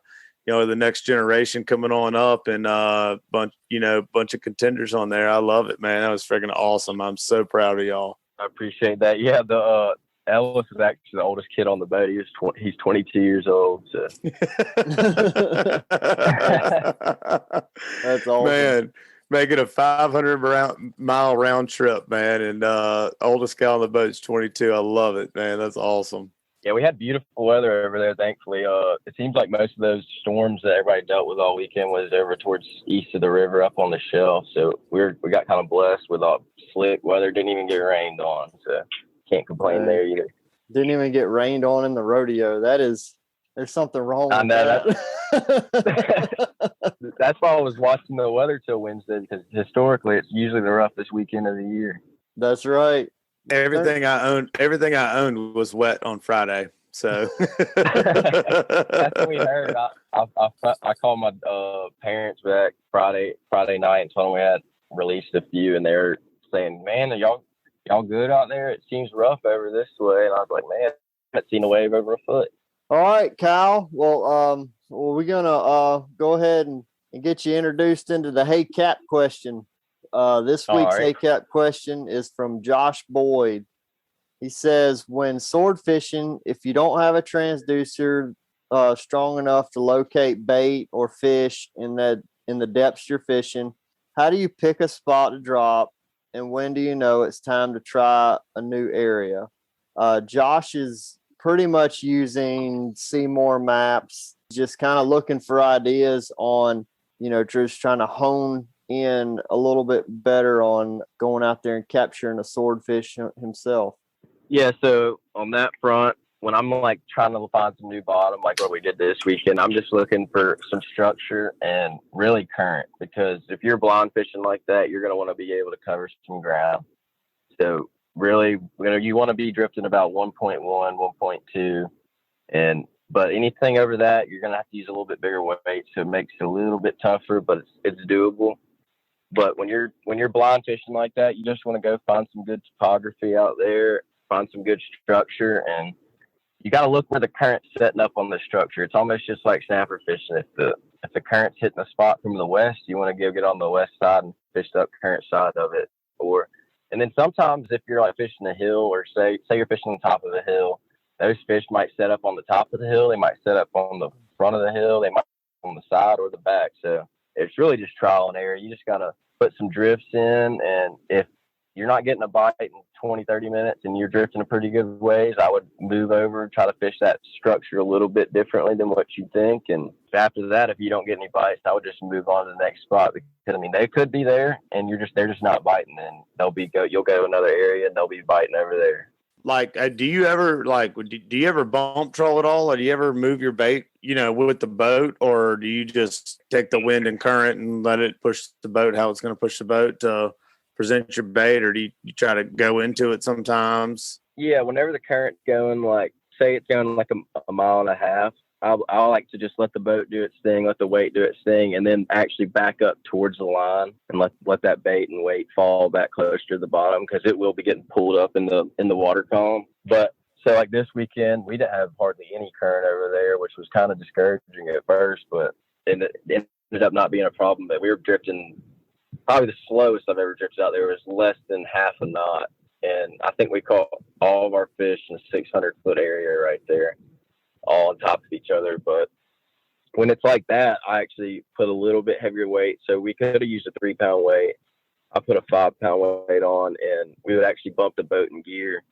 next generation coming on up, and bunch of contenders on there. I love it, man. That was freaking awesome. I'm so proud of y'all. I appreciate that. Yeah, the Ellis is actually the oldest kid on the boat. He's 22 years old. So. That's awesome, man. Making a 500-mile round trip, man, and oldest guy on the boat is 22. I love it, man. That's awesome. Yeah, we had beautiful weather over there, thankfully. It seems like most of those storms that everybody dealt with all weekend was over towards east of the river up on the shelf. So we got kind of blessed with all slick weather. Didn't even get rained on, so can't complain there either. Didn't even get rained on in the rodeo. There's something wrong with that. That's why I was watching the weather till Wednesday, because historically it's usually the roughest weekend of the year. That's right. Everything I owned was wet on Friday. So that's what we heard. I called my parents back Friday night and told them we had released a few, and they were saying, "Man, are y'all good out there? It seems rough over this way." And I was like, "Man, I haven't seen a wave over a foot." All right, Kyle. Well, we're gonna go ahead and get you introduced into the Hey Cap question. This week's Hey Cap question is from Josh Boyd. He says, when sword fishing, if you don't have a transducer strong enough to locate bait or fish in the depths you're fishing, how do you pick a spot to drop, and when do you know it's time to try a new area? Josh is pretty much using Seymour maps, just kind of looking for ideas on, just trying to hone in a little bit better on going out there and capturing a swordfish himself. Yeah, so on that front, when I'm like trying to find some new bottom, like what we did this weekend, I'm just looking for some structure and really current, because if you're blind fishing like that, you're going to want to be able to cover some ground. So really, you want to be drifting about 1.1, 1.2, but anything over that, you're going to have to use a little bit bigger weight, so it makes it a little bit tougher, but it's doable. But when you're blind fishing like that, you just want to go find some good topography out there, find some good structure, and you got to look where the current's setting up on the structure. It's almost just like snapper fishing. If the current's hitting a spot from the west, you want to go get on the west side and fish the current side of it. And then sometimes if you're like fishing a hill, or say you're fishing on top of a hill, those fish might set up on the top of the hill. They might set up on the front of the hill. They might on the side or the back. So it's really just trial and error. You just got to put some drifts in. And if you're not getting a bite in 20, 30 minutes and you're drifting a pretty good ways, I would move over and try to fish that structure a little bit differently than what you think. And after that, if you don't get any bites, I would just move on to the next spot, because I mean, they could be there and they're just not biting, and you'll go to another area and they'll be biting over there. Like, do you ever bump troll at all, or do you ever move your bait, with the boat, or do you just take the wind and current and let it push the boat how it's going to push the boat to present your bait, or do you try to go into it sometimes? Yeah, whenever the current's going, like say it's going like a mile and a half, I like to just let the boat do its thing, let the weight do its thing, and then actually back up towards the line and let that bait and weight fall back closer to the bottom, because it will be getting pulled up in the water column. But so like this weekend, we didn't have hardly any current over there, which was kind of discouraging at first, but it ended up not being a problem. But we were drifting, probably the slowest I've ever drifted out there was less than half a knot, and I think we caught all of our fish in a 600-foot area right there, all on top of each other. But when it's like that, I actually put a little bit heavier weight. So we could have used a 3-pound weight. I put a 5-pound weight on, and we would actually bump the boat in gear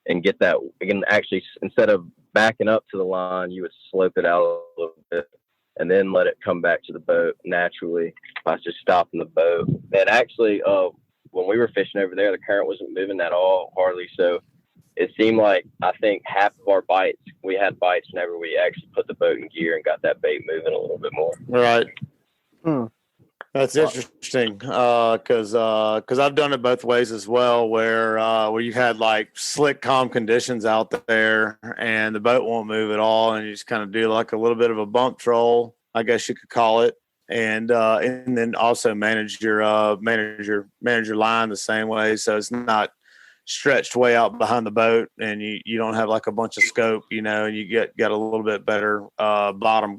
and get that. Again, actually, instead of backing up to the line, you would slope it out a little bit and then let it come back to the boat naturally by just stopping the boat. And actually, when we were fishing over there, the current wasn't moving at all, hardly. So it seemed like, I think half of our bites, we had bites whenever we actually put the boat in gear and got that bait moving a little bit more. Right. That's interesting, because I've done it both ways as well, where you had like slick, calm conditions out there and the boat won't move at all, and you just kind of do like a little bit of a bump troll, I guess you could call it, and then also manage your line the same way, so it's not stretched way out behind the boat, and you don't have like a bunch of scope, and you get a little bit better bottom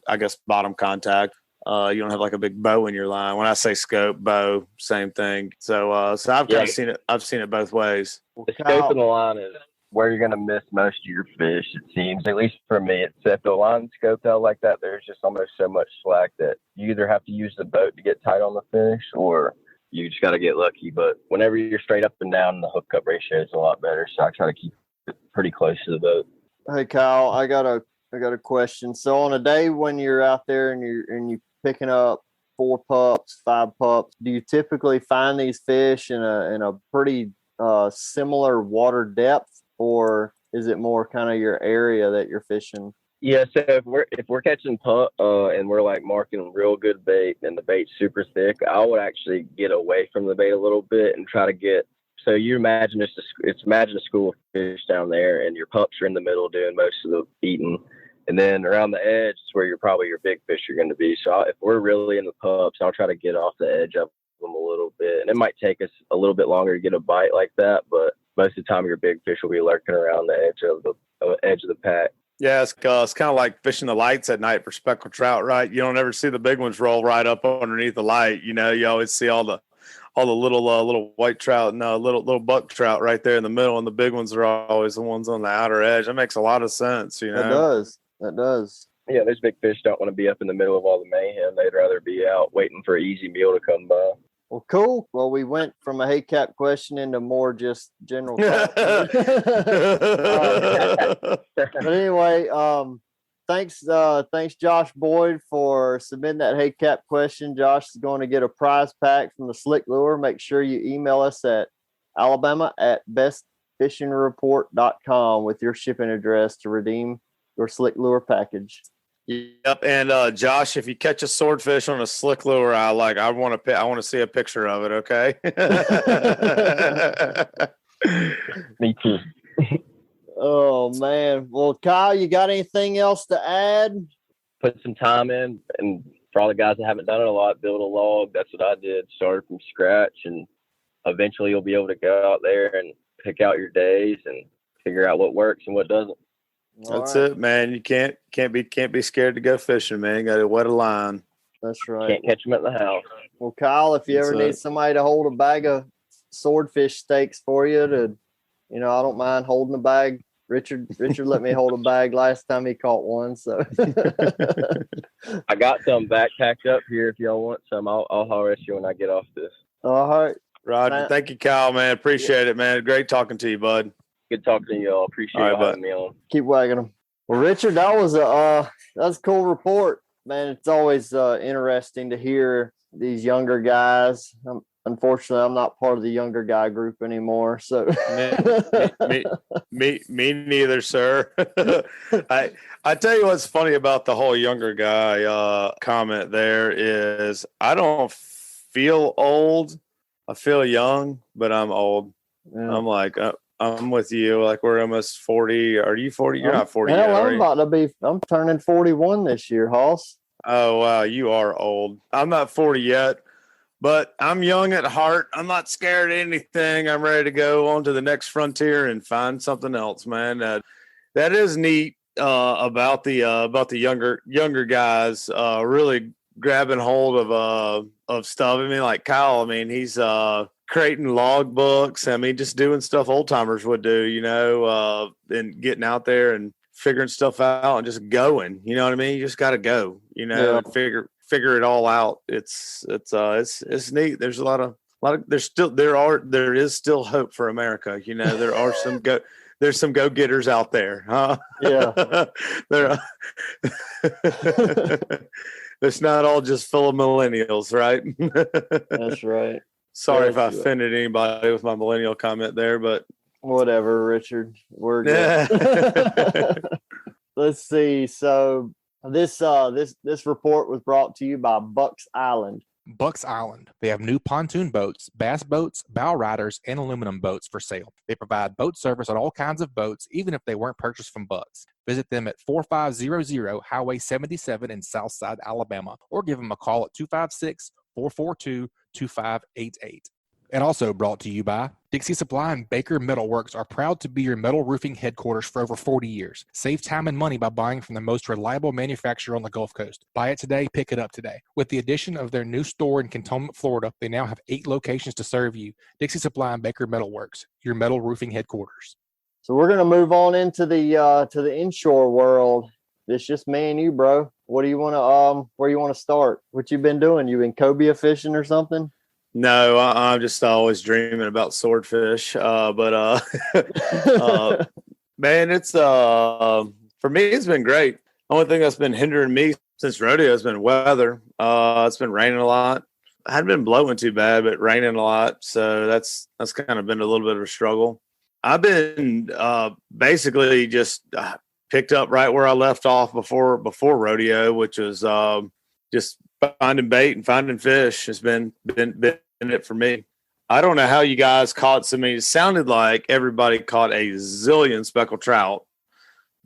contact. You don't have like a big bow in your line. When I say scope, bow, same thing. So I've kind of seen it. I've seen it both ways. The scope of the line is where you're going to miss most of your fish, it seems, at least for me. If the line's scoped out like that, there's just almost so much slack that you either have to use the boat to get tight on the fish, or you just got to get lucky. But whenever you're straight up and down, the hookup ratio is a lot better. So I try to keep it pretty close to the boat. Hey, Kyle, I got a question. So on a day when you're out there and you picking up 4 pups, 5 pups, do you typically find these fish in a pretty similar water depth, or is it more kind of your area that you're fishing? Yeah, so if we're catching pup and we're like marking real good bait and the bait's super thick, I would actually get away from the bait a little bit and try to get. So you imagine imagine a school of fish down there, and your pups are in the middle doing most of the eating. And then around the edge is where your big fish are going to be. So if we're really in the pups, I'll try to get off the edge of them a little bit. And it might take us a little bit longer to get a bite like that, but most of the time your big fish will be lurking around the edge of the pack. Yeah, it's kind of like fishing the lights at night for speckled trout, right? You don't ever see the big ones roll right up underneath the light. You always see all the little white trout and little buck trout right there in the middle, and the big ones are always the ones on the outer edge. That makes a lot of sense, That does. Yeah, those big fish don't want to be up in the middle of all the mayhem. They'd rather be out waiting for an easy meal to come by. Well, cool. Well, we went from a Hey Cap question into more just general talk. But anyway, thanks Josh Boyd for submitting that Hey Cap question. Josh is going to get a prize pack from the Slick Lure. Make sure you email us at alabama@bestfishingreport.com with your shipping address to redeem your Slick Lure package. Yep, and Josh, if you catch a swordfish on a Slick Lure, I want to see a picture of it. Okay. Me too. Oh man. Well, Kyle, you got anything else to add? Put some time in and for all the guys that haven't done it a lot, build a log. That's what I did. Started from scratch, and eventually you'll be able to go out there and pick out your days and figure out what works and what doesn't. That's it, man. You can't be scared to go fishing, man. You got to wet a line. That's right. Can't catch them at the house. Well, Kyle, if you ever need somebody to hold a bag of swordfish steaks for you, I don't mind holding a bag. Richard let me hold a bag last time he caught one. So I got some backpacked up here. If y'all want some, I'll holler at you when I get off this. All right, Roger. Thank you, Kyle, man. Appreciate it, man. Great talking to you, bud. Good talking to y'all. Appreciate you having me on. Keep wagging them. Well, Richard, that was a cool report, man. It's always interesting to hear these younger guys. Unfortunately, I'm not part of the younger guy group anymore. So me neither, sir. I tell you what's funny about the whole younger guy comment there is I don't feel old. I feel young, but I'm old. Yeah. I'm like, I'm with you. Like we're almost 40. Are you 40? You're not 40 yet, I'm turning 41 this year, Hoss. Oh, wow. You are old. I'm not 40 yet. But I'm young at heart. I'm not scared of anything. I'm ready to go on to the next frontier and find something else, man. That is neat about the younger guys really grabbing hold of stuff. I mean, like Kyle. I mean, he's creating log books. I mean, just doing stuff old timers would do, and getting out there and figuring stuff out and just going. You know what I mean? You just got to go. And figure it all out. It's neat. There's there is still hope for America. There are there's some go-getters out there, huh? Yeah. It's not all just full of millennials, right? That's right. Sorry if I offended anybody with my millennial comment there, but whatever, Richard. We're good. Let's see. So this report was brought to you by Bucks Island. Bucks Island. They have new pontoon boats, bass boats, bow riders, and aluminum boats for sale. They provide boat service on all kinds of boats, even if they weren't purchased from Bucks. Visit them at 4500 Highway 77 in Southside, Alabama, or give them a call at 256-442-2588. And also brought to you by Dixie Supply and Baker Metalworks are proud to be your metal roofing headquarters for over 40 years. Save time and money by buying from the most reliable manufacturer on the Gulf Coast. Buy it today, pick it up today. With the addition of their new store in Cantonment, Florida, they now have 8 locations to serve you. Dixie Supply and Baker Metalworks, your metal roofing headquarters. So we're going to move on into the inshore world. It's just me and you, bro. What do you want to where you want to start? What you been doing? You been cobia fishing or something? No, I'm just always dreaming about swordfish. Man, it's for me, it's been great. The only thing that's been hindering me since rodeo has been weather. It's been raining a lot. I hadn't been blowing too bad, but raining a lot. So that's kind of been a little bit of a struggle. I've been basically just picked up right where I left off before rodeo, which was just finding bait and finding fish has been it for me. I don't know how you guys caught so many. It sounded like everybody caught a zillion speckled trout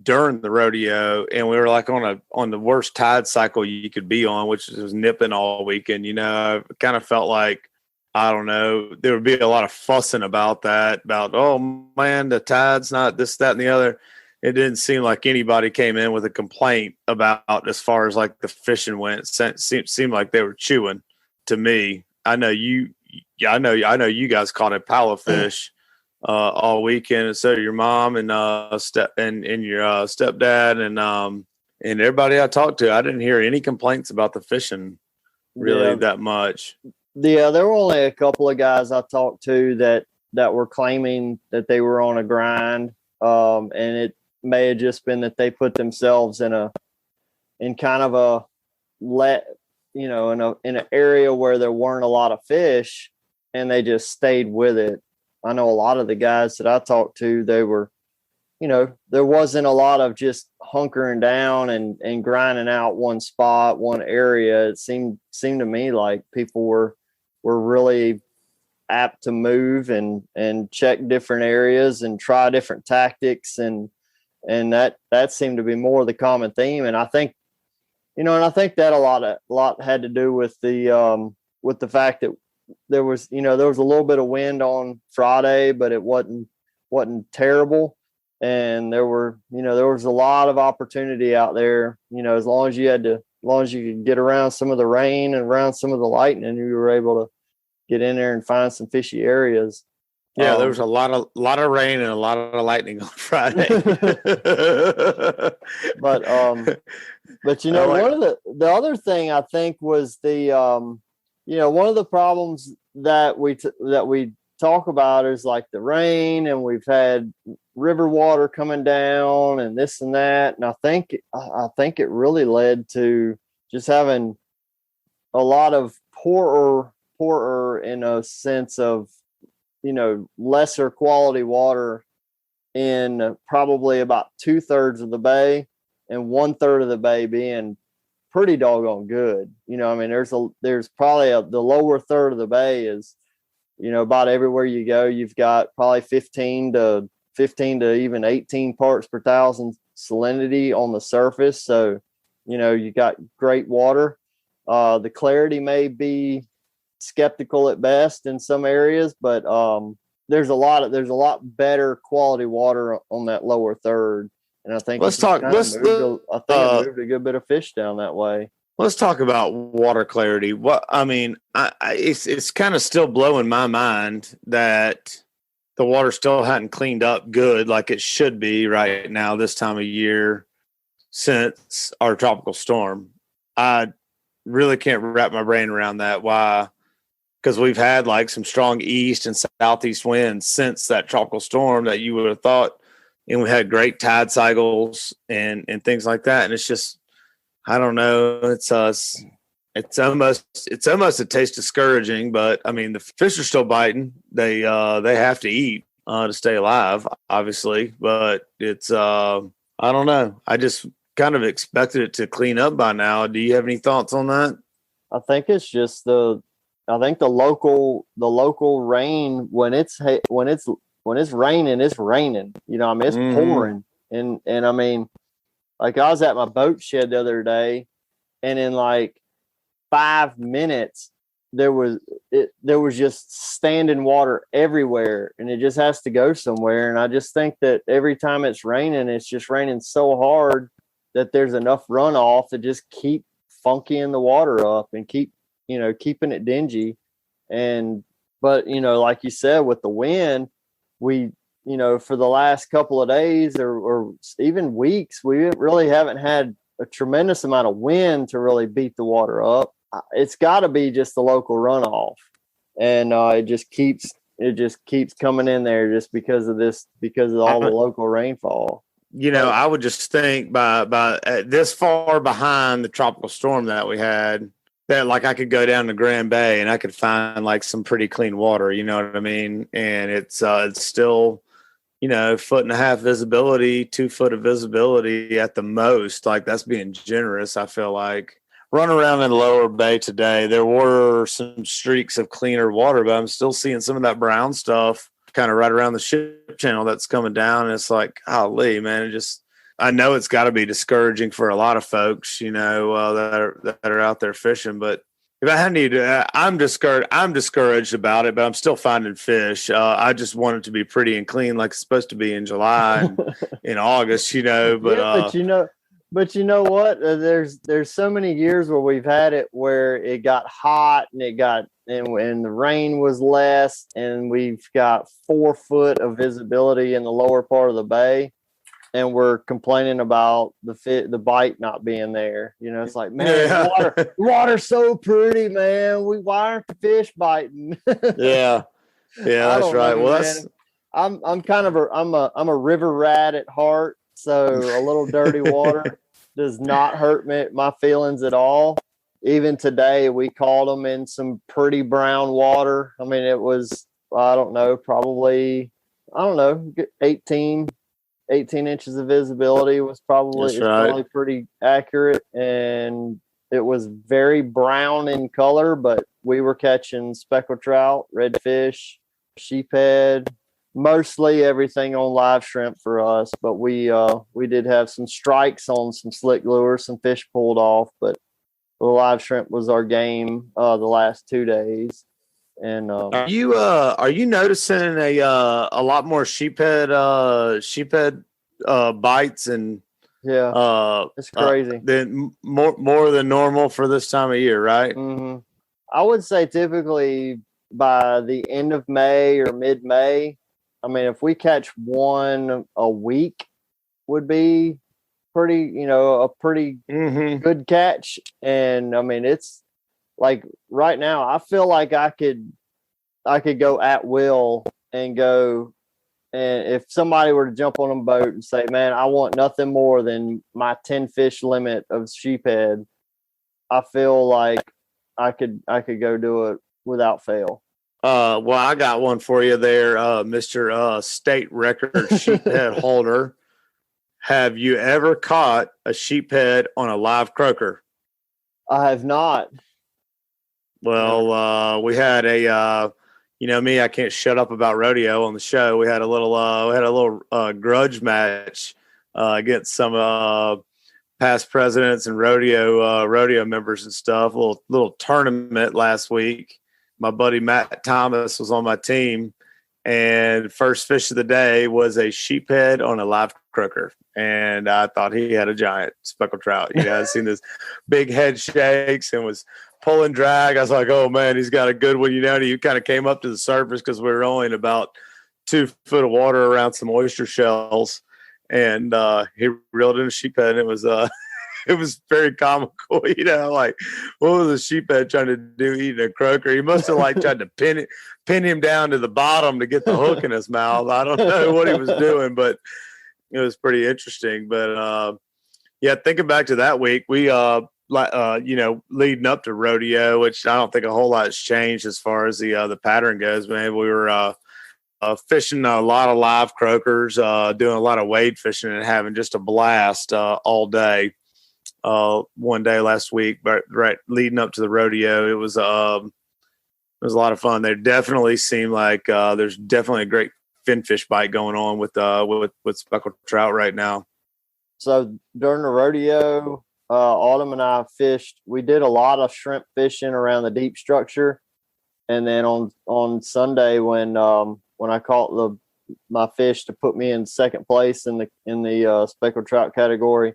during the rodeo, and we were like on the worst tide cycle you could be on, which was nipping all weekend. I kind of felt like, I don't know, there would be a lot of fussing about that, about, oh man, the tide's not this, that, and the other. It didn't seem like anybody came in with a complaint about as far as like the fishing went. It seemed like they were chewing to me. I know you guys caught a pile of fish all weekend, and so did your mom and your stepdad and everybody I talked to. I didn't hear any complaints about the fishing really that much. Yeah, there were only a couple of guys I talked to that were claiming that they were on a grind, and it may have just been that they put themselves in kind of a in an area where there weren't a lot of fish, and they just stayed with it. I know a lot of the guys that I talked to, they were, there wasn't a lot of just hunkering down and grinding out one spot, one area. It seemed to me like people were really apt to move and check different areas and try different tactics. And that seemed to be more the common theme. And I think and I think that a lot had to do with the fact that there was a little bit of wind on Friday, but it wasn't terrible. And there was a lot of opportunity out there, as long as you could get around some of the rain and around some of the lightning, you were able to get in there and find some fishy areas. Yeah, there was a lot of rain and a lot of lightning on Friday. But one of the other thing I think was the one of the problems that we talk about is like the rain, and we've had river water coming down and this and that, and I think it really led to just having a lot of poorer in a sense of lesser quality water in probably about 2/3 of the bay, and 1/3 of the bay being pretty doggone good. There's probably the lower third of the bay is, about everywhere you go, you've got probably 15 to even 18 parts per thousand salinity on the surface. So, you got great water. The clarity may be skeptical at best in some areas, but there's a lot better quality water on that lower third. And I think it moved a good bit of fish down that way. Let's talk about water clarity. It's kind of still blowing my mind that the water still hadn't cleaned up good like it should be right now this time of year since our tropical storm. I really can't wrap my brain around that. Why? Because we've had like some strong east and southeast winds since that tropical storm that you would have thought, and we had great tide cycles and things like that. And it's just, I don't know. It's almost a taste discouraging, but I mean, the fish are still biting. They have to eat to stay alive, obviously, but it's, I don't know. I just kind of expected it to clean up by now. Do you have any thoughts on that? I think it's just the local rain, when it's raining, it's raining, it's pouring. And I mean, like I was at my boat shed the other day, and in like 5 minutes, there was just standing water everywhere, and it just has to go somewhere. And I just think that every time it's raining, it's just raining so hard that there's enough runoff to just keep funkying the water up and keeping it dingy. But like you said, with the wind, we, for the last couple of days or even weeks, we really haven't had a tremendous amount of wind to really beat the water up. It's got to be just the local runoff, and it just keeps coming in there just because of all the local rainfall. I would just think by this far behind the tropical storm that we had, that like I could go down to Grand Bay and I could find like some pretty clean water, you know what I mean? And it's still, 1.5 visibility, 2 foot of visibility at the most. Like that's being generous, I feel like. Run around in the lower bay today, there were some streaks of cleaner water, but I'm still seeing some of that brown stuff kind of right around the ship channel that's coming down. And it's like, golly, man, I know it's got to be discouraging for a lot of folks, that are out there fishing. But if I had to, I'm discouraged about it, but I'm still finding fish. I just want it to be pretty and clean, like it's supposed to be in July and in August, But but you know what? There's so many years where we've had it where it got hot and and the rain was less, and we've got 4 foot of visibility in the lower part of the bay, and we're complaining about the bite not being there. It's like, man, water's so pretty, man. Why aren't the fish biting? Yeah, that's right. I'm kind of I'm a river rat at heart, so a little dirty water does not hurt my feelings at all. Even today, we caught them in some pretty brown water. I mean, it was, probably 18 inches of visibility was probably pretty accurate, and it was very brown in color, but we were catching speckled trout, redfish, sheephead, mostly everything on live shrimp for us, but we did have some strikes on some slick lures, some fish pulled off, but the live shrimp was our game the last 2 days. And are you noticing a lot more sheephead bites and it's crazy than more than normal for this time of year, right? Mm-hmm. I would say typically by the end of May or mid-May, I mean, if we catch one a week would be pretty, a pretty good catch. And I mean, it's like right now, I feel like I could go at will and go. And if somebody were to jump on a boat and say, man, I want nothing more than my 10 fish limit of sheephead, I feel like I could go do it without fail. Well, I got one for you there, Mr. State Record Sheephead Holder. Have you ever caught a sheephead on a live croaker? I have not. Well, we had a, me, I can't shut up about rodeo on the show. We had a little grudge match against some past presidents and rodeo members and stuff. A little tournament last week. My buddy Matt Thomas was on my team, and first fish of the day was a sheephead on a live croaker. And I thought he had a giant speckled trout. I'd seen this big head shakes and was pulling drag. I was like, oh man, he's got a good one. He kind of came up to the surface because we were only in about 2 foot of water around some oyster shells. And he reeled in a sheephead, and it was it was very comical, like what was the sheephead trying to do eating a croaker? He must have tried to pin him down to the bottom to get the hook in his mouth. I don't know what he was doing, but it was pretty interesting. But thinking back to that week, we leading up to rodeo, which I don't think a whole lot has changed as far as the pattern goes, man. We were fishing a lot of live croakers, doing a lot of wade fishing and having just a blast all day. One day last week, but right leading up to the rodeo, it was a lot of fun. They definitely seem like there's definitely a great finfish bite going on with speckled trout right now. So during the rodeo, Autumn and I fished. We did a lot of shrimp fishing around the deep structure, and then on Sunday when I caught my fish to put me in second place in the speckled trout category,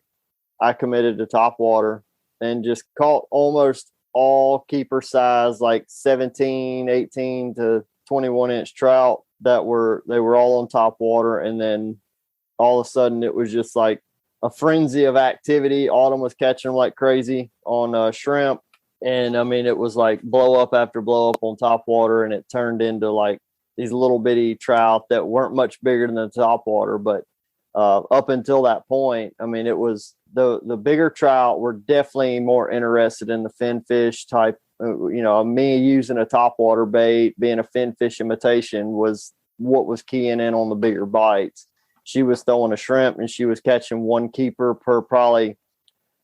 I committed to top water and just caught almost all keeper size, like 17, 18 to 21 inch trout they were all on top water. And then all of a sudden it was just like a frenzy of activity. Autumn was catching them like crazy on shrimp. And I mean, it was like blow up after blow up on top water. And it turned into like these little bitty trout that weren't much bigger than the top water. But up until that point, I mean, it was the bigger trout were definitely more interested in the finfish type. Me using a topwater bait, being a finfish imitation was what was keying in on the bigger bites. She was throwing a shrimp and she was catching one keeper per probably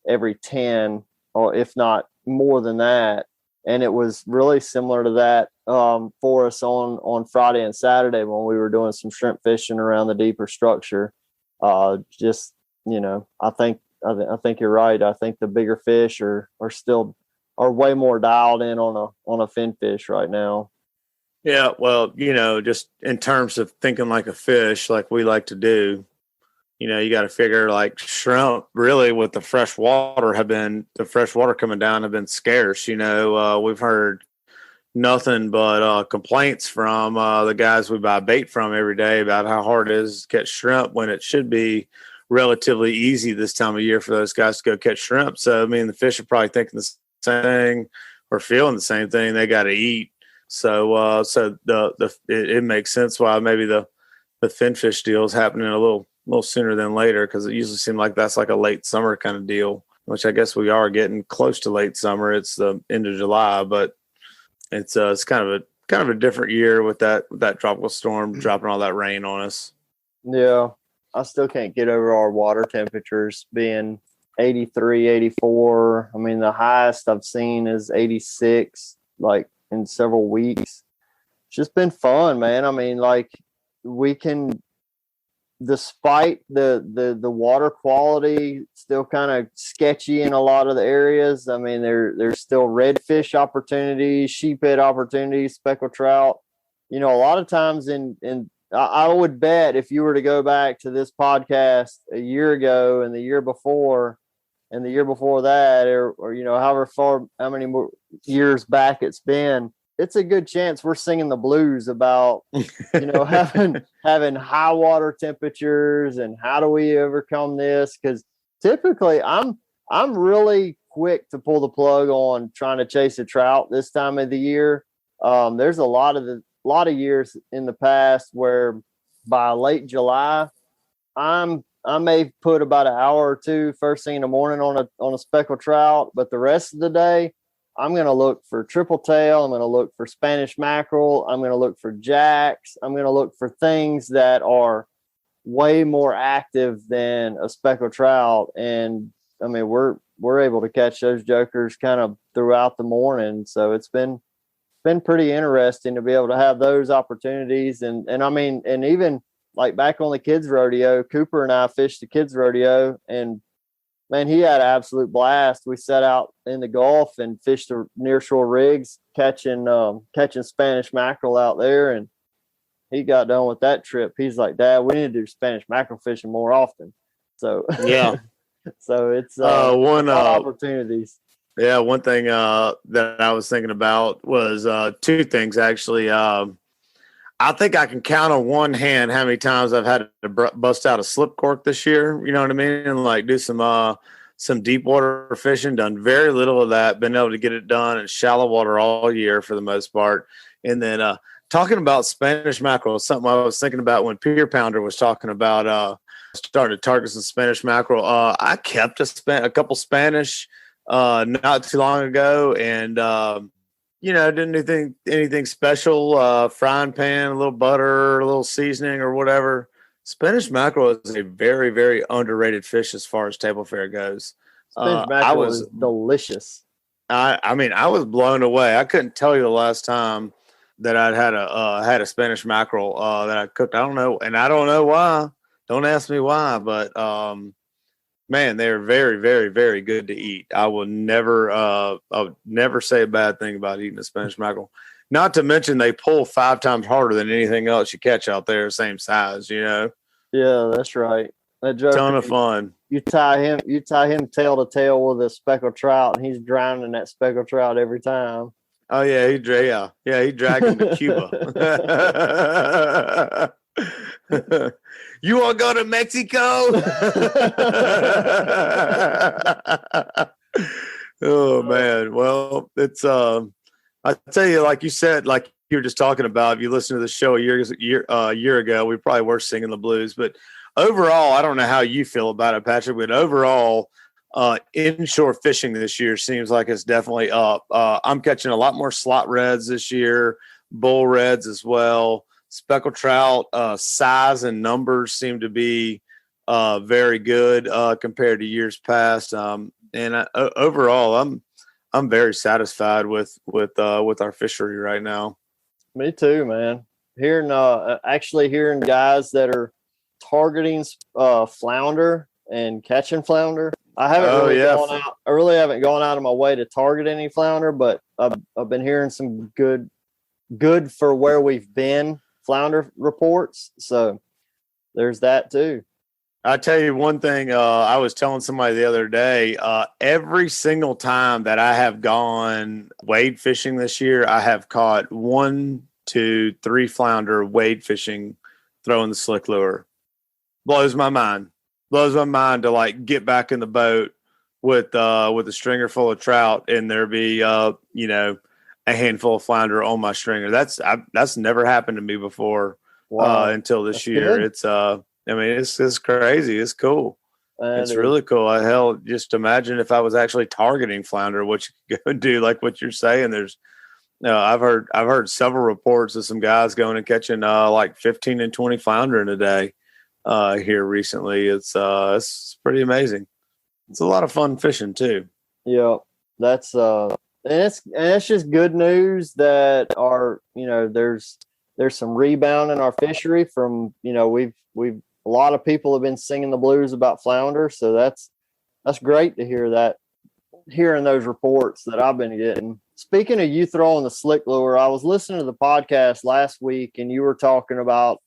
every 10, or if not more than that. And it was really similar to that for us on Friday and Saturday when we were doing some shrimp fishing around the deeper structure. I think you're right. I think the bigger fish are way more dialed in on a finfish right now. Yeah, well, just in terms of thinking like a fish, like we like to do, you got to figure like shrimp really with the fresh water coming down have been scarce. We've heard nothing but complaints from the guys we buy bait from every day about how hard it is to catch shrimp when it should be relatively easy this time of year for those guys to go catch shrimp. So, I mean, the fish are probably thinking the same thing or feeling the same thing. They got to eat. So, it makes sense why maybe the finfish deal is happening a little sooner than later, because it usually seems like that's like a late summer kind of deal, which I guess we are getting close to late summer. It's the end of July, but it's kind of a different year with that tropical storm dropping all that rain on us. Yeah. I still can't get over our water temperatures being 83, 84. I mean, the highest I've seen is 86, like in several weeks. It's just been fun, man. I mean, like we can, despite the water quality still kind of sketchy in a lot of the areas. I mean, there's still redfish opportunities, sheephead opportunities, speckled trout. You know, a lot of times I would bet if you were to go back to this podcast a year ago and the year before and the year before that, or you know, how many more years back it's been, it's a good chance we're singing the blues about, you know, having high water temperatures and how do we overcome this? Because typically I'm really quick to pull the plug on trying to chase a trout this time of the year. There's a lot of years in the past where by late July, I may put about an hour or two first thing in the morning on a speckled trout, but the rest of the day, I'm going to look for triple tail. I'm going to look for Spanish mackerel. I'm going to look for jacks. I'm going to look for things that are way more active than a speckled trout. And I mean, we're able to catch those jokers kind of throughout the morning. So it's been pretty interesting to be able to have those opportunities. And I mean, and even like back on the kids rodeo, Cooper and I fished the kids rodeo, and man, he had an absolute blast. We set out in the Gulf and fished the nearshore rigs, catching Spanish mackerel out there. And he got done with that trip. He's like, "Dad, we need to do Spanish mackerel fishing more often." So yeah, so it's one opportunities. Yeah, one thing that I was thinking about was two things actually. I think I can count on one hand how many times I've had to bust out a slip cork this year. You know what I mean? And like do some deep water fishing. Done very little of that. Been able to get it done in shallow water all year for the most part. And then talking about Spanish mackerel, something I was thinking about when Pier Pounder was talking about starting to target some Spanish mackerel. I kept a couple Spanish not too long ago, and you know, didn't do anything special. Frying pan, a little butter, a little seasoning, or whatever. Spanish mackerel is a very, very underrated fish as far as table fare goes. Spanish mackerel is delicious. I mean, I was blown away. I couldn't tell you the last time that I'd had a Spanish mackerel that I cooked. I don't know, and I don't know why. Don't ask me why, but man, they're very, very, very good to eat. I will never say a bad thing about eating a Spanish mackerel. Not to mention they pull 5 times harder than anything else you catch out there, same size, you know? Yeah, that's right. That joker, ton of fun. You tie him tail to tail with a speckled trout, and he's drowning that speckled trout every time. Oh yeah, he dragged him to Cuba. You want to go to Mexico? Oh man. Well, it's I tell you, like you said, like you were just talking about, if you listen to the show a year ago, we probably were singing the blues. But overall, I don't know how you feel about it, Patrick, but overall, inshore fishing this year seems like it's definitely up. I'm catching a lot more slot reds this year, bull reds as well. Speckled trout size and numbers seem to be very good compared to years past. And overall, I'm very satisfied with our fishery right now. Me too, man. Hearing guys that are targeting flounder and catching flounder. I really haven't gone out of my way to target any flounder, but I've been hearing some good for where we've been flounder reports. So there's that too. I tell you one thing, I was telling somebody the other day, every single time that I have gone wade fishing this year, I have caught 1, 2, 3 flounder wade fishing, throwing the slick lure. Blows my mind to like get back in the boat with a stringer full of trout and there be, a handful of flounder on my stringer. That's never happened to me before. Wow. Until this year. Good. It's crazy. It's cool. It's really cool. Just imagine if I was actually targeting flounder, what you could do, like what you're saying. There's, I've heard several reports of some guys going and catching like 15 and 20 flounder in a day here recently. It's pretty amazing. It's a lot of fun fishing too. Yeah, that's and it's just good news that there's there's some rebound in our fishery from, we've a lot of people have been singing the blues about flounder. So that's great to hear that, hearing those reports that I've been getting. Speaking of you throwing the slick lure, I was listening to the podcast last week and you were talking about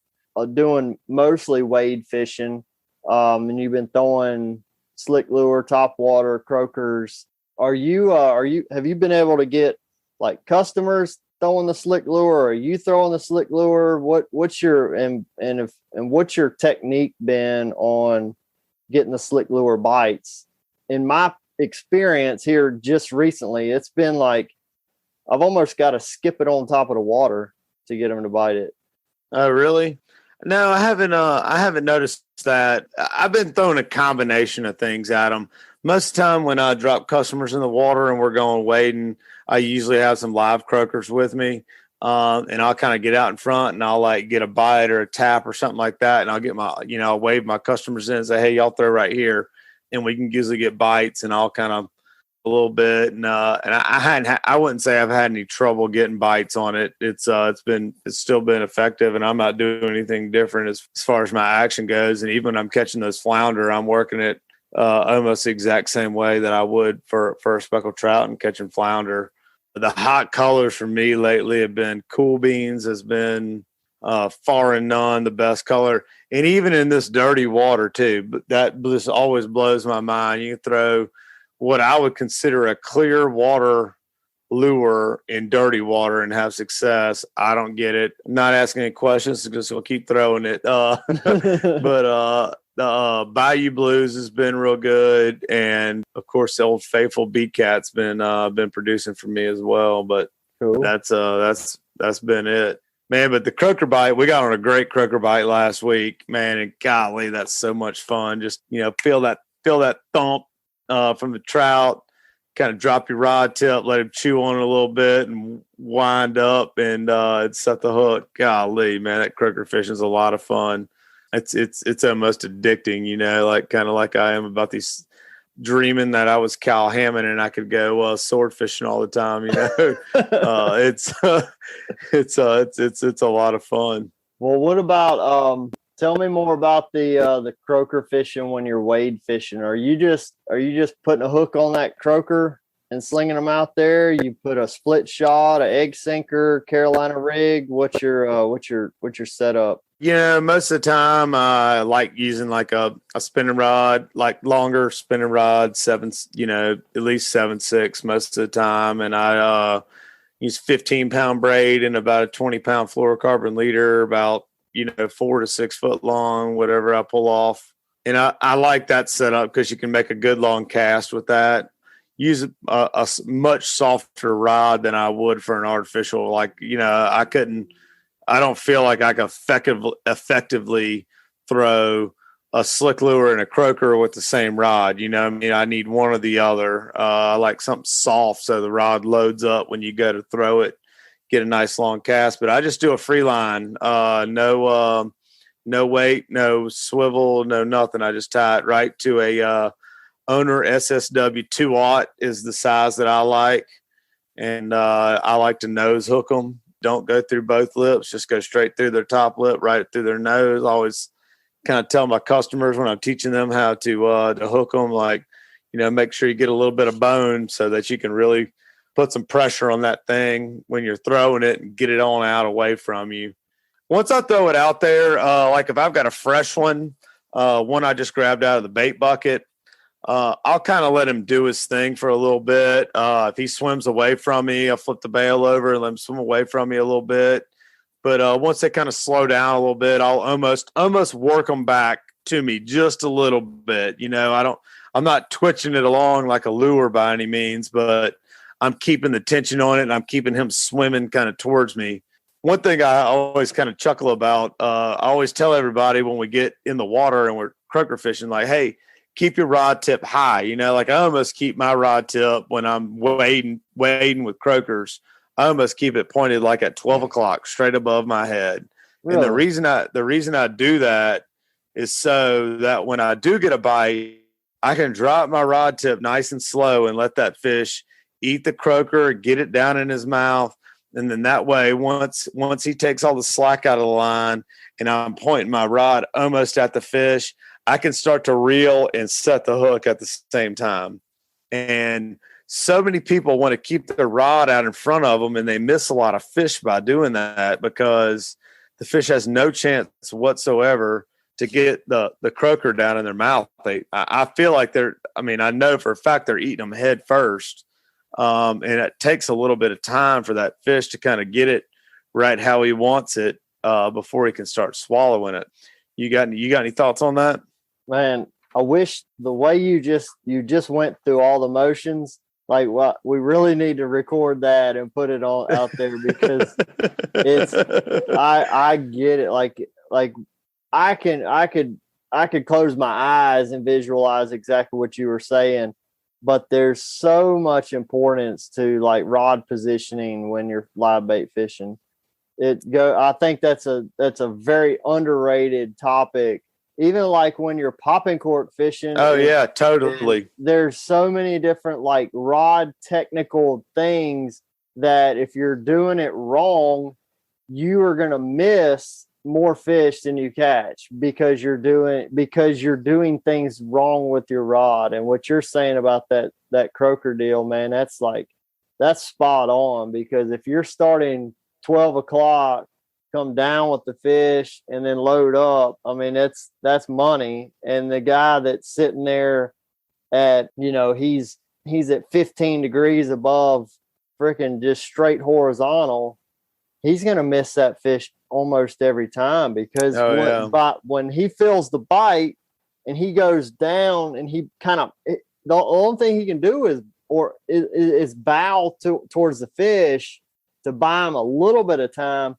doing mostly wade fishing. And you've been throwing slick lure, top water, croakers. Have you been able to get like customers throwing the slick lure, or are you throwing the slick lure? What's your what's your technique been on getting the slick lure bites? In my experience here just recently, it's been like I've almost got to skip it on top of the water to get them to bite it. Oh, really? No, I haven't noticed that. I've been throwing a combination of things at them. Most of the time when I drop customers in the water and we're going wading, I usually have some live croakers with me. And I'll kind of get out in front and I'll like get a bite or a tap or something like that. And I'll get I'll wave my customers in and say, hey, y'all throw right here. And we can usually get bites, and I'll kind of a little bit. And I wouldn't say I've had any trouble getting bites on it. It's still been effective, and I'm not doing anything different as far as my action goes. And even when I'm catching those flounder, I'm working it almost the exact same way that I would for a speckled trout and catching flounder. The hot colors for me lately have been cool beans, has been far and none the best color. And even in this dirty water too, but that just always blows my mind. You can throw what I would consider a clear water lure in dirty water and have success. I don't get it. I'm not asking any questions, just we'll keep throwing it. But the Bayou Blues has been real good, and of course the old faithful Beat Cat's been producing for me as well. But cool. That's been it, man. But the croaker bite, we got on a great croaker bite last week, man. And golly, that's so much fun. Just feel that thump from the trout. Kind of drop your rod tip, let him chew on it a little bit, and wind up and set the hook. Golly, man, that croaker fishing is a lot of fun. It's almost addicting, like kind of like I am about these, dreaming that I was Cal Hammond and I could go sword fishing all the time. It's a lot of fun. Well, what about tell me more about the croaker fishing when you're wade fishing. Are you just putting a hook on that croaker and slinging them out there? You put a split shot, an egg sinker, Carolina rig. What's your setup? Most of the time I like using like a spinning rod, like longer spinning rod, at least 7.6 most of the time. And I use 15-pound braid and about a 20-pound fluorocarbon leader, about 4 to 6 foot long, whatever I pull off. And I like that setup because you can make a good long cast with that. Use a much softer rod than I would for an artificial. I don't feel like I can effectively throw a slick lure and a croaker with the same rod. I need one or the other. I like something soft so the rod loads up when you go to throw it, get a nice long cast. But I just do a free line, no weight, no swivel, no nothing. I just tie it right to a Owner SSW 2-aught is the size that I like. And I like to nose hook them. Don't go through both lips, just go straight through their top lip, right through their nose. I always kind of tell my customers when I'm teaching them how to hook them, make sure you get a little bit of bone so that you can really put some pressure on that thing when you're throwing it and get it on out away from you. Once I throw it out there, like if I've got a fresh one I just grabbed out of the bait bucket, I'll kind of let him do his thing for a little bit. If he swims away from me, I'll flip the bail over and let him swim away from me a little bit. But once they kind of slow down a little bit, I'll almost work them back to me just a little bit. I'm not twitching it along like a lure by any means, but I'm keeping the tension on it and I'm keeping him swimming kind of towards me. One thing I always kind of chuckle about, I always tell everybody when we get in the water and we're croaker fishing, like, hey, keep your rod tip high. I almost keep my rod tip when I'm wading with croakers. I almost keep it pointed like at 12 o'clock, straight above my head. Really? And the reason I do that is so that when I do get a bite, I can drop my rod tip nice and slow and let that fish eat the croaker, get it down in his mouth, And then that way, once he takes all the slack out of the line and I'm pointing my rod almost at the fish, I can start to reel and set the hook at the same time. And so many people want to keep their rod out in front of them, and they miss a lot of fish by doing that because the fish has no chance whatsoever to get the croaker down in their mouth. I feel like I know for a fact they're eating them head first. And it takes a little bit of time for that fish to kind of get it right how he wants it before he can start swallowing it. You got any thoughts on that? Man, I wish the way you just went through all the motions, like what we really need to record that and put it all out there because I get it. Like I could close my eyes and visualize exactly what you were saying. But there's so much importance to like rod positioning when you're live bait fishing. I think that's a very underrated topic. Even like when you're popping cork fishing. Oh yeah, totally. There's so many different like rod technical things that if you're doing it wrong, you are going to miss more fish than you catch because you're doing things wrong with your rod. And what you're saying about that croaker deal, man, that's spot on, because if you're starting 12 o'clock, come down with the fish and then load up, I mean, that's money. And the guy that's sitting there at, he's at 15 degrees above freaking just straight horizontal, he's going to miss that fish almost every time because when he feels the bite and he goes down and he the only thing he can do is bow towards the fish to buy him a little bit of time.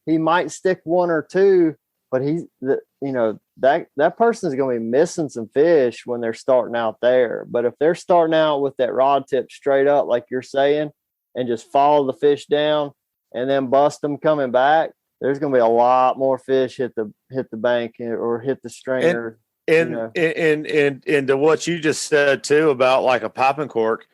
He might stick one or two, but that person is going to be missing some fish when they're starting out there. But if they're starting out with that rod tip straight up, like you're saying, and just follow the fish down and then bust them coming back, there's going to be a lot more fish hit the bank or hit the strainer. And to what you just said too about like a popping cork,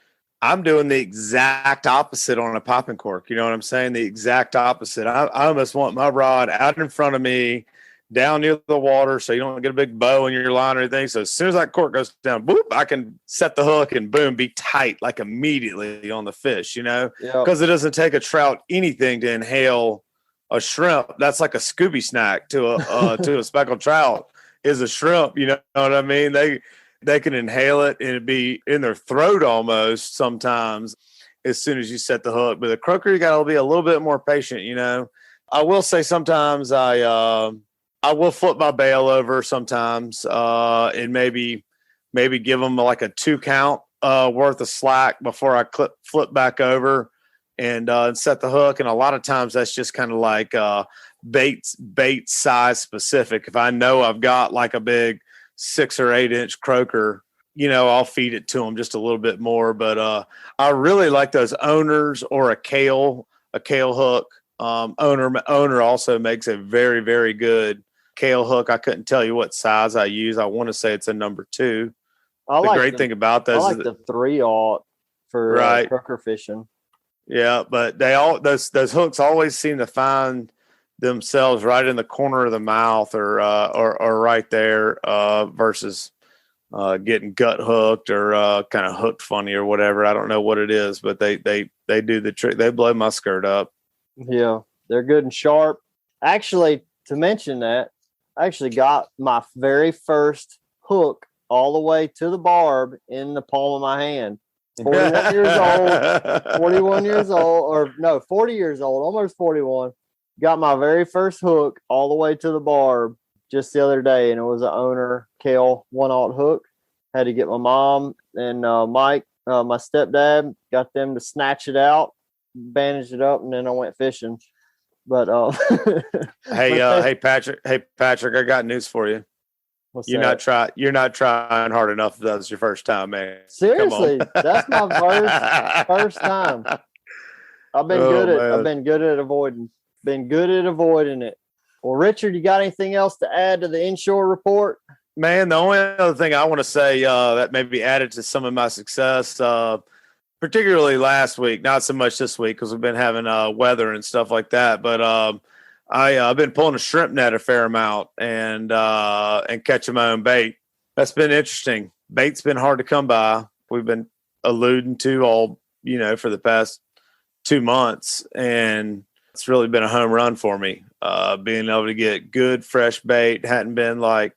I'm doing the exact opposite on a popping cork. You know what I'm saying? The exact opposite. I almost want my rod out in front of me, down near the water, so you don't get a big bow in your line or anything. So as soon as that cork goes down, boop, I can set the hook and boom, be tight like immediately on the fish. Because it doesn't take a trout anything to inhale a shrimp. That's like a Scooby snack to a speckled trout is a shrimp. You know what I mean? They can inhale it and it'd be in their throat almost sometimes as soon as you set the hook. But the croaker, you got to be a little bit more patient. I will say sometimes I will flip my bail over sometimes and maybe give them like a 2 count worth of slack before I flip back over and set the hook. And a lot of times that's just kind of like bait size specific. If I know I've got like a big 6 or 8 inch croaker, I'll feed it to them just a little bit more. But I really like those owners or a kale hook. Owner also makes a very, very good kale hook. I couldn't tell you what size I use. I want to say it's a number 2. The great thing about those, I like the 3/0 for croaker fishing. Yeah, but those hooks always seem to find themselves right in the corner of the mouth or right there versus getting gut hooked or kind of hooked funny or whatever. I don't know what it is, but they do the trick. They blow my skirt up. Yeah, they're good and sharp. Actually, to mention that, I actually got my very first hook all the way to the barb in the palm of my hand. 41 years old, or no, 40 years old, almost 41. Got my very first hook all the way to the barb just the other day, and it was an owner Kale 1/0 hook. Had to get my mom and Mike, my stepdad, got them to snatch it out, bandage it up, and then I went fishing. But hey Patrick, I got news for you. You're not trying hard enough if that's your first time, man. Seriously, that's my first time. I've been good at avoiding it. Well, Richard, you got anything else to add to the inshore report? Man, the only other thing I want to say that maybe added to some of my success, particularly last week, not so much this week because we've been having weather and stuff like that. But I've been pulling a shrimp net a fair amount and catching my own bait. That's been interesting. Bait's been hard to come by. We've been alluding to all, for the past 2 months, and it's really been a home run for me. Being able to get good fresh bait. Hadn't been like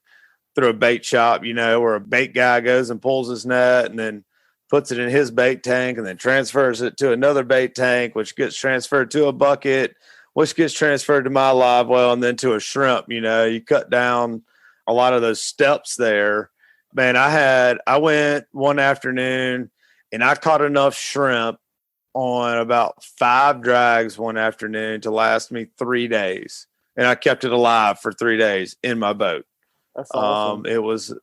through a bait shop, where a bait guy goes and pulls his net and then puts it in his bait tank and then transfers it to another bait tank, which gets transferred to a bucket, which gets transferred to my live well, and then to a shrimp. You cut down a lot of those steps there. Man, I went one afternoon and I caught enough shrimp on about 5 drags one afternoon to last me 3 days. And I kept it alive for 3 days in my boat. That's awesome. It went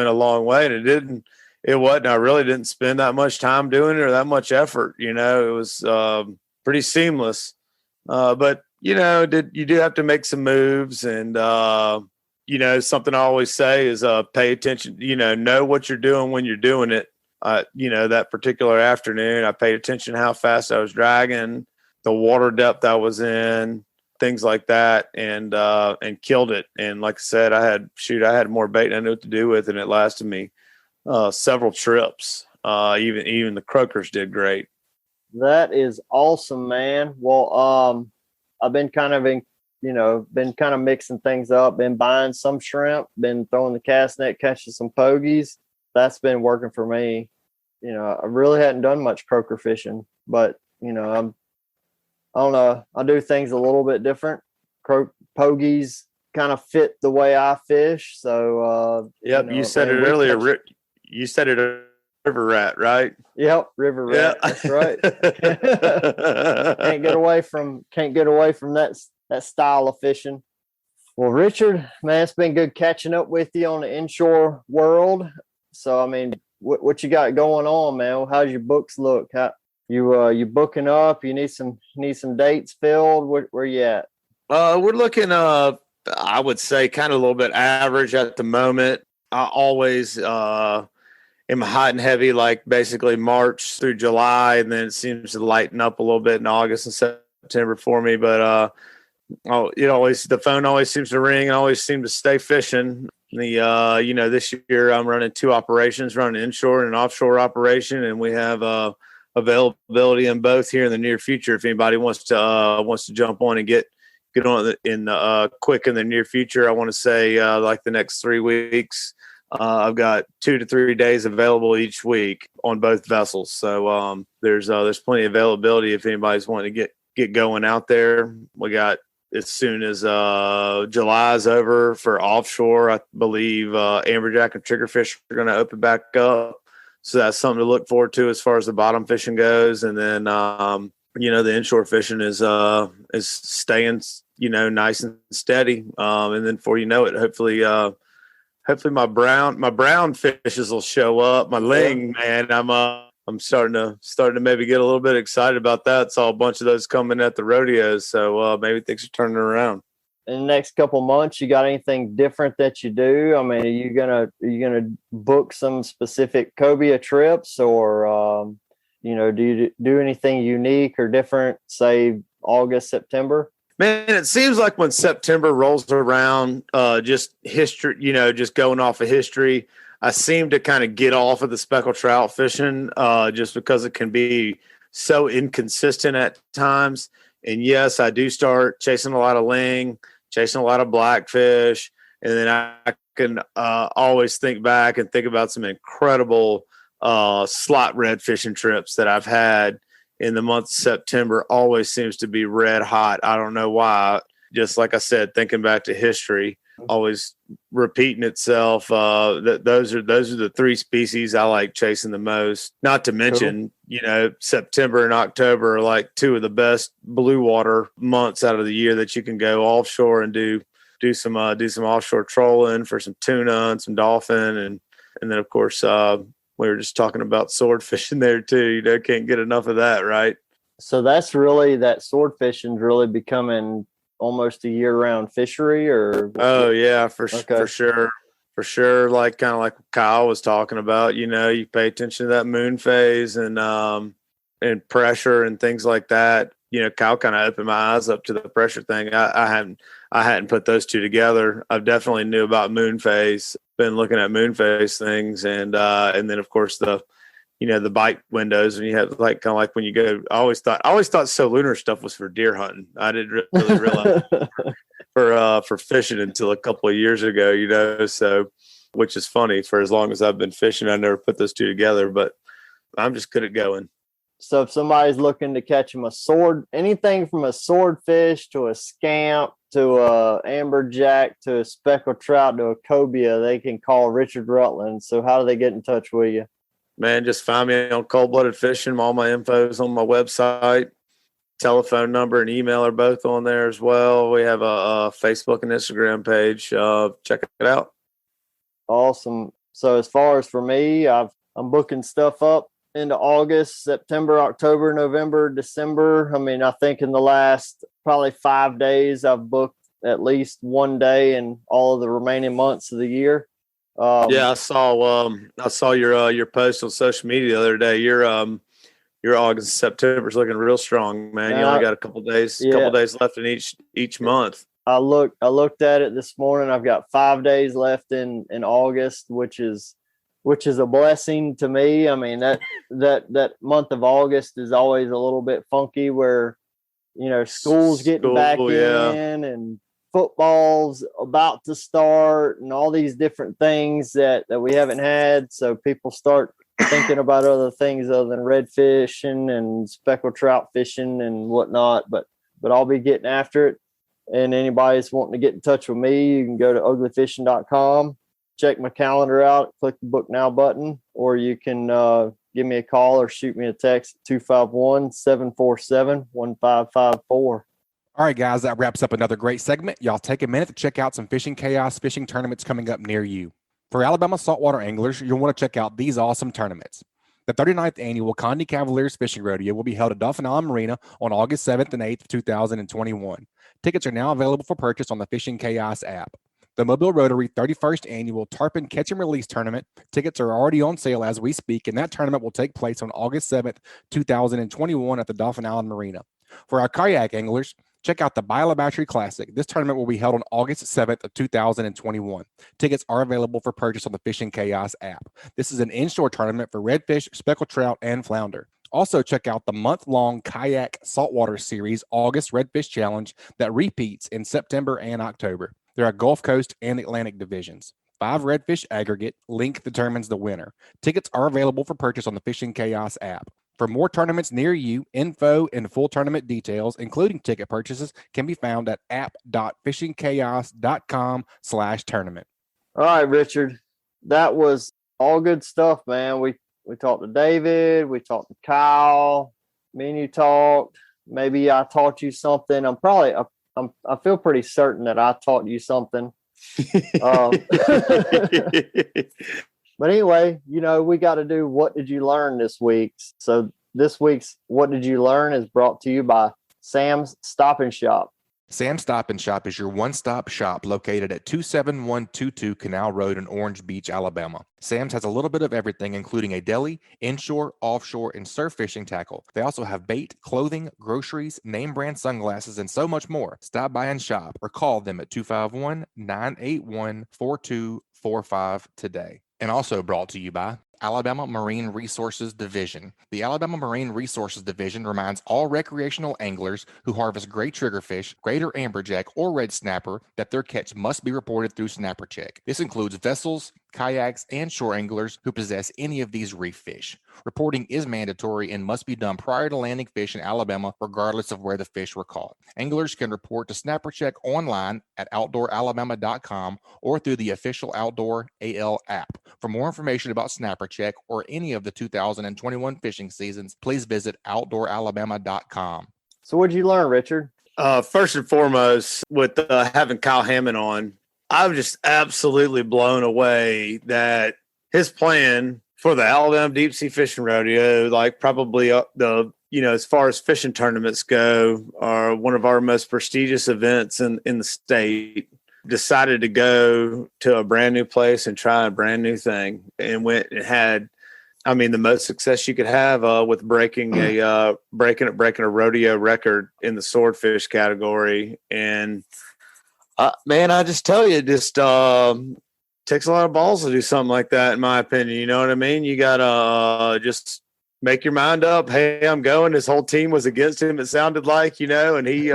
a long way, and I really didn't spend that much time doing it or that much effort. It was pretty seamless. But you do have to make some moves, and something I always say is pay attention, know what you're doing when you're doing it. That particular afternoon, I paid attention to how fast I was dragging, the water depth I was in, things like that, and killed it. And like I said, I had more bait than I knew what to do with, and it lasted me several trips. Even the croakers did great. That is awesome, man. Well, I've been kind of mixing things up, been buying some shrimp, been throwing the cast net, catching some pogies. That's been working for me. I really hadn't done much croaker fishing, but I don't know. I do things a little bit different. Pogies kind of fit the way I fish. So, yep. You said it earlier. You said it a river rat, right? Yep. River rat. Yeah. That's right. Can't get away from that style of fishing. Well, Richard, man, it's been good catching up with you on the inshore world. So, I mean, what you got going on, man? How's your books look? How you booking up? You need some dates filled. Where you at? We're looking, I would say, kind of a little bit average at the moment. I always am hot and heavy, like basically March through July, and then it seems to lighten up a little bit in August and September for me. But the phone always seems to ring, and always seem to stay fishing. This year I'm running 2 operations, running inshore and an offshore operation, and we have availability in both here in the near future. If anybody wants to jump on and get on in quick in the near future, I want to say like the next 3 weeks. I've got 2 to 3 days available each week on both vessels. So there's plenty of availability if anybody's wanting to get going out there. We got as soon as July is over for offshore, I believe amberjack and triggerfish are going to open back up. So that's something to look forward to as far as the bottom fishing goes. And then the inshore fishing is staying nice and steady. And then before you know it, hopefully my brown fishes will show up. My ling, man, I'm starting to maybe get a little bit excited about that. Saw a bunch of those coming at the rodeos, so maybe things are turning around. In the next couple months, you got anything different that you do? I mean, are you gonna book some specific cobia trips, or do you do anything unique or different, say August, September? Man, it seems like when September rolls around, just history, just going off of history, I seem to kind of get off of the speckled trout fishing just because it can be so inconsistent at times. And yes, I do start chasing a lot of ling, chasing a lot of blackfish. And then I can always think back and think about some incredible slot red fishing trips that I've had in the month of September. Always seems to be red hot. I don't know why. Just like I said, thinking back to history, always repeating itself. Those are the 3 species I like chasing the most. Not to mention, September and October are like 2 of the best blue water months out of the year that you can go offshore and do some offshore trolling for some tuna and some dolphin, and then of course we were just talking about swordfish in there too. Can't get enough of that, right? So that's really, that swordfishing is really becoming almost a year-round fishery, or? Oh yeah, for sure. for sure. Like kind of like Kyle was talking about, you know, you pay attention to that moon phase and pressure and things like that. You know, Kyle kind of opened my eyes up to the pressure thing. I hadn't put those two together. I definitely knew about moon phase, been looking at moon phase things, and then of course the bite windows, and you have like kind of like when you go. I always thought lunar stuff was for deer hunting. I didn't really realize for fishing until a couple of years ago. You know, so which is funny. For as long as I've been fishing, I never put those two together, but I'm just good at going. So if somebody's looking to catch them anything from a swordfish to a scamp to a amberjack to a speckled trout to a cobia, they can call Richard Rutland. So how do they get in touch with you? Man, just find me on Cold Blooded Fishing. All my info is on my website. Telephone number and email are both on there as well. We have a Facebook and Instagram page. Check it out. Awesome. So as far as for me, I'm booking stuff up into August, September, October, November, December. I mean, I think in the last probably 5 days, I've booked at least one day in all of the remaining months of the year. Yeah, I saw your post on social media the other day. Your August and September is looking real strong, man. You only got a couple days left in each month. I looked at it this morning. I've got 5 days left in August, which is a blessing to me. I mean, that month of August is always a little bit funky where, you know, school's getting back in and football's about to start and all these different things that we haven't had. So people start thinking about other things other than red fishing and speckled trout fishing and whatnot. But I'll be getting after it. And anybody that's wanting to get in touch with me, you can go to uglyfishing.com. Check my calendar out, click the book now button, or you can give me a call or shoot me a text at 251-747-1554. All right, guys, that wraps up another great segment. Y'all take a minute to check out some Fishing Chaos fishing tournaments coming up near you. For Alabama saltwater anglers, you'll want to check out these awesome tournaments. The 39th annual Conde Cavaliers Fishing Rodeo will be held at Dauphin Island Marina on August 7th and 8th, 2021. Tickets are now available for purchase on the Fishing Chaos app. The Mobile Rotary 31st Annual Tarpon Catch and Release Tournament. Tickets are already on sale as we speak, and that tournament will take place on August 7th, 2021 at the Dauphin Island Marina. For our kayak anglers, check out the Battery Classic. This tournament will be held on August 7th of 2021. Tickets are available for purchase on the Fishing Chaos app. This is an inshore tournament for redfish, speckled trout, and flounder. Also, check out the month-long Kayak Saltwater Series August Redfish Challenge that repeats in September and October. There are Gulf Coast and Atlantic divisions. 5 redfish aggregate. Link determines the winner. Tickets are available for purchase on the Fishing Chaos app. For more tournaments near you, info and full tournament details, including ticket purchases, can be found at app.fishingchaos.com/tournament. All right, Richard. That was all good stuff, man. We talked to David. We talked to Kyle. Me and you talked. Maybe I taught you something. I feel pretty certain that I taught you something. But anyway, you know, we got to do What Did You Learn this week? So this week's What Did You Learn is brought to you by Sam's Stop and Shop. Sam's Stop and Shop is your one-stop shop located at 27122 Canal Road in Orange Beach, Alabama. Sam's has a little bit of everything, including a deli, inshore, offshore, and surf fishing tackle. They also have bait, clothing, groceries, name brand sunglasses, and so much more. Stop by and shop or call them at 251-981-4245 today. And also brought to you by Alabama Marine Resources Division. The Alabama Marine Resources Division reminds all recreational anglers who harvest gray triggerfish, greater amberjack, or red snapper that their catch must be reported through Snapper Check. This includes vessels, kayaks, and shore anglers who possess any of these reef fish. Reporting is mandatory and must be done prior to landing fish in Alabama, regardless of where the fish were caught. Anglers can report to Snapper Check online at outdooralabama.com or through the official Outdoor AL app. For more information about Snapper Check or any of the 2021 fishing seasons, please visit outdooralabama.com. So what'd you learn, Richard? First and foremost, with having Kyle Hammond on, I'm just absolutely blown away that his plan for the Alabama Deep Sea Fishing Rodeo, like probably as far as fishing tournaments go, are one of our most prestigious events in the state. decided to go to a brand new place and try a brand new thing, and went and had, I mean, the most success you could have with breaking a rodeo record in the swordfish category. And man, I just tell you, it just takes a lot of balls to do something like that, in my opinion. You know what I mean? You gotta just make your mind up. Hey, I'm going. His whole team was against him, it sounded like, you know, and he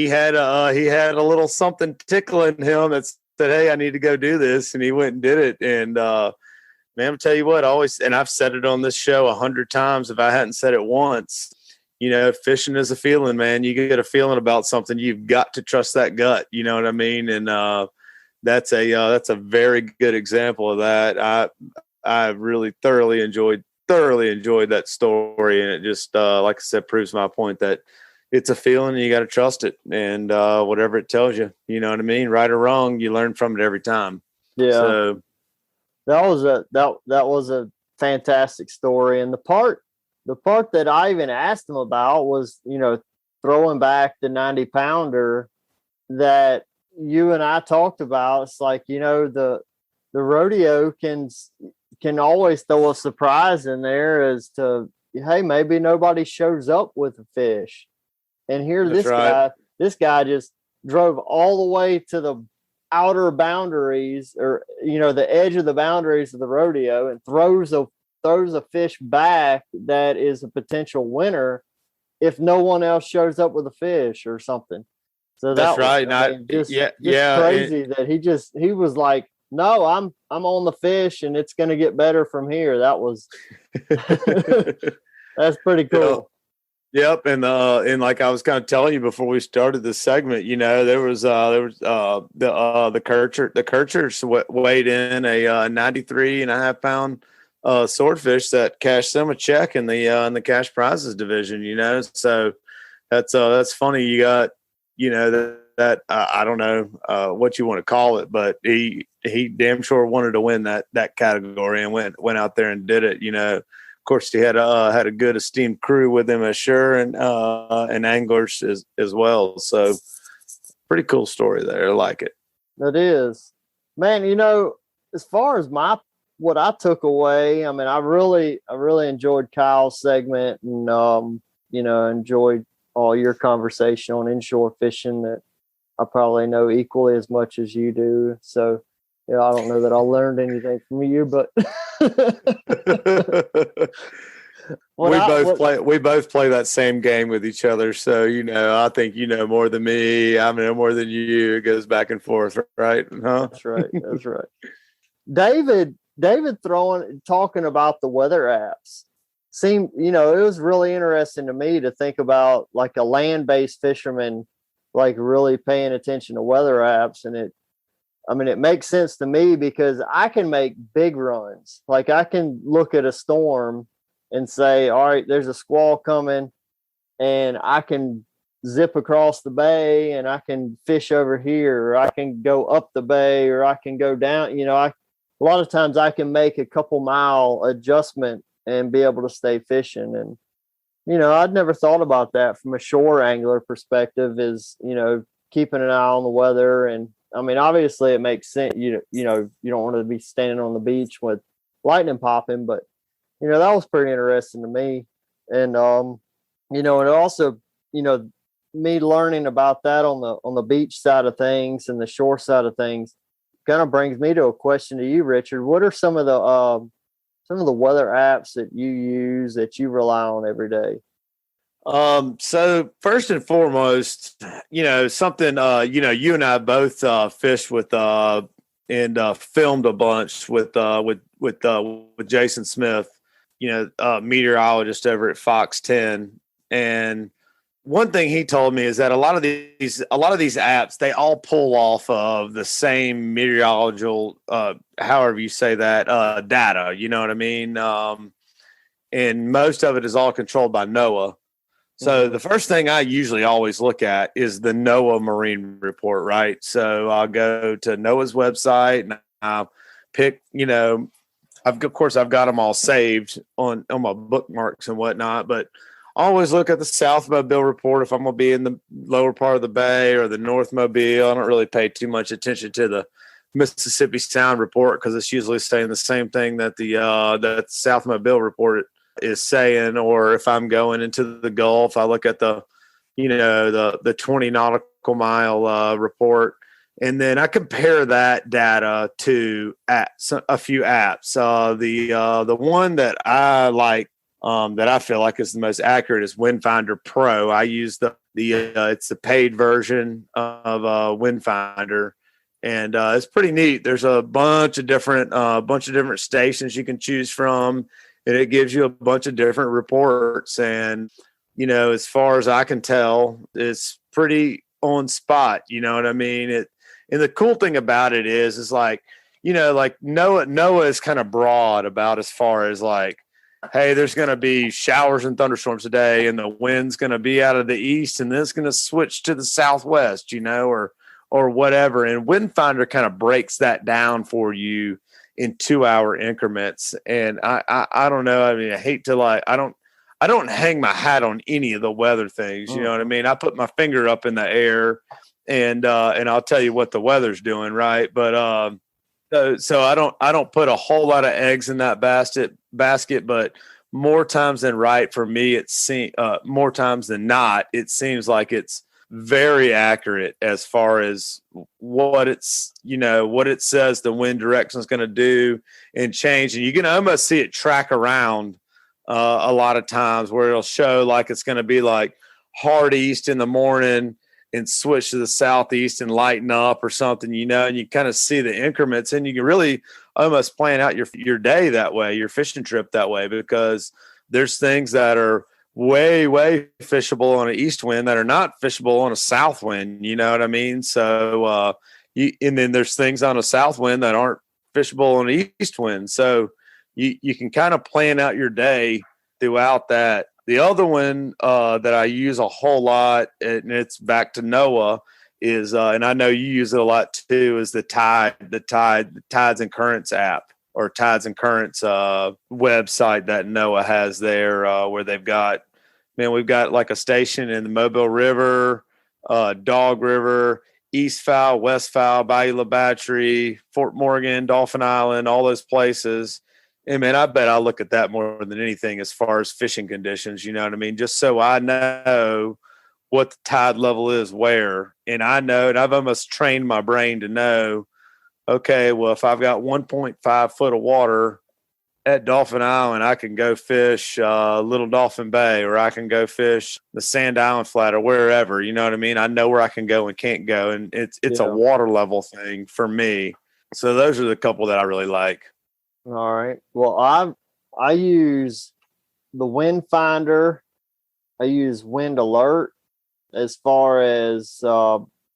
had a little something tickling him that said, hey, I need to go do this, and he went and did it. And man, I'll tell you what, and I've said it on this show 100 times if I hadn't said it once, you know, fishing is a feeling, man. You get a feeling about something, you've got to trust that gut. You know what I mean? And that's a very good example of that. I really thoroughly enjoyed that story, and it just like I said, proves my point that it's a feeling and you got to trust it, and whatever it tells you, you know what I mean, right or wrong, you learn from it every time. Yeah. So that was a fantastic story. And the part that I even asked him about was, you know, throwing back the 90 pounder that you and I talked about. It's like, you know, the rodeo can always throw a surprise in there as to, hey, maybe nobody shows up with a fish. And here this guy just drove all the way to the outer boundaries, or, you know, the edge of the boundaries of the rodeo, and throws a fish back that is a potential winner if no one else shows up with a fish or something. So that's right. Crazy that he was like, no, I'm on the fish, and it's going to get better from here. That was that's pretty cool. Yep, and like I was kind of telling you before we started this segment, you know, there was the Kirchers weighed in a 93.5 pound swordfish that cashed them a check in the cash prizes division. You know, so that's funny. You got, you know, that I don't know what you want to call it, but he damn sure wanted to win that category and went out there and did it. You know. Of course, he had a good esteemed crew with him, ashore, and anglers as well. So, pretty cool story there. I like it. It is, man. You know, as far as what I took away, I mean, I really enjoyed Kyle's segment, and you know, enjoyed all your conversation on inshore fishing that I probably know equally as much as you do. So, yeah, I don't know that I learned anything from you, but we both play that same game with each other. So, you know, I think you know more than me. I know more than you. It goes back and forth, right? Huh? That's right. That's right. David talking about the weather apps seemed, you know, it was really interesting to me to think about like a land-based fisherman, like really paying attention to weather apps. And it makes sense to me because I can make big runs. Like I can look at a storm and say, all right, there's a squall coming, and I can zip across the bay and I can fish over here, or I can go up the bay, or I can go down. You know, a lot of times I can make a couple mile adjustment and be able to stay fishing. And, you know, I'd never thought about that from a shore angler perspective, is, you know, keeping an eye on the weather. And I mean, obviously it makes sense. You know, you don't want to be standing on the beach with lightning popping, but, you know, that was pretty interesting to me. And, you know, and also, you know, me learning about that on the beach side of things and the shore side of things kind of brings me to a question to you, Richard. What are some of the weather apps that you use that you rely on every day? So first and foremost, you know, something, you know, you and I both, fished with, and, filmed a bunch with Jason Smith, you know, meteorologist over at Fox 10. And one thing he told me is that a lot of these apps, they all pull off of the same meteorological, however you say that, data, you know what I mean? And most of it is all controlled by NOAA. So the first thing I usually always look at is the NOAA Marine Report, right? So I'll go to NOAA's website and I'll pick, you know, I've got them all saved on my bookmarks and whatnot, but always look at the South Mobile report if I'm going to be in the lower part of the bay or the North Mobile. I don't really pay too much attention to the Mississippi Sound report because it's usually saying the same thing that the that South Mobile report is saying. Or if I'm going into the Gulf, I look at the 20 nautical mile report. And then I compare that data to a few apps. The one that I like, that I feel like is the most accurate, is Windfinder Pro. I use it's the paid version of Windfinder, and it's pretty neat. There's a bunch of different stations you can choose from, and it gives you a bunch of different reports. And as far as I can tell, it's pretty on spot. You know what I mean? And the cool thing about it is like, like NOAA is kind of broad about as far as like, hey, there's going to be showers and thunderstorms today, and the wind's going to be out of the east, and then it's going to switch to the southwest, or whatever. And Windfinder kind of breaks that down for you in 2-hour increments. And I don't know. I mean, I hate to I don't hang my hat on any of the weather things. You know what I mean? I put my finger up in the air and I'll tell you what the weather's doing, right? But so I don't put a whole lot of eggs in that basket, but more times than right for me, more times than not, it seems like it's very accurate as far as what it says the wind direction is going to do and change. And you can almost see it track around a lot of times where it'll show like it's going to be like hard east in the morning and switch to the southeast and lighten up or something, and you kind of see the increments, and you can really almost plan out your day that way, your fishing trip that way, because there's things that are way, way fishable on an east wind that are not fishable on a south wind. You know what I mean? So, and then there's things on a south wind that aren't fishable on an east wind. So you can kind of plan out your day throughout that. The other one that I use a whole lot, and it's back to NOAA, is, and I know you use it a lot too, is the Tides and Currents app, or Tides and Currents website that NOAA has there, where we've got like a station in the Mobile River, Dog River, East Fowl, West Fowl, Bayou La Battery, Fort Morgan, Dolphin Island, all those places. And man, I bet I look at that more than anything as far as fishing conditions, you know what I mean? Just so I know what the tide level is where. And I know, and I've almost trained my brain to know, okay, well, if I've got 1.5 foot of water at Dolphin Island, I can go fish Little Dolphin Bay, or I can go fish the Sand Island Flat, or wherever, you know what I mean? I know where I can go and can't go. And it's a water level thing for me. So those are the couple that I really like. All right. Well, I use the Wind Finder. I use Wind Alert as far as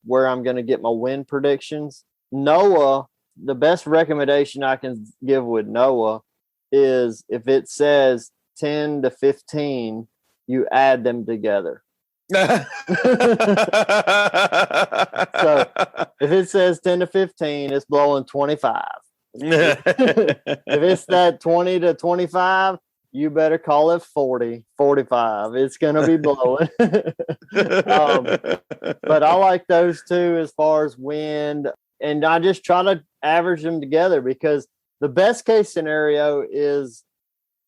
where I'm going to get my wind predictions. NOAA, the best recommendation I can give with NOAA is if it says 10 to 15, you add them together. So if it says 10 to 15, it's blowing 25. If it's that 20 to 25, you better call it 40, 45. It's going to be blowing. But I like those two as far as wind. And I just try to average them together, because the best case scenario is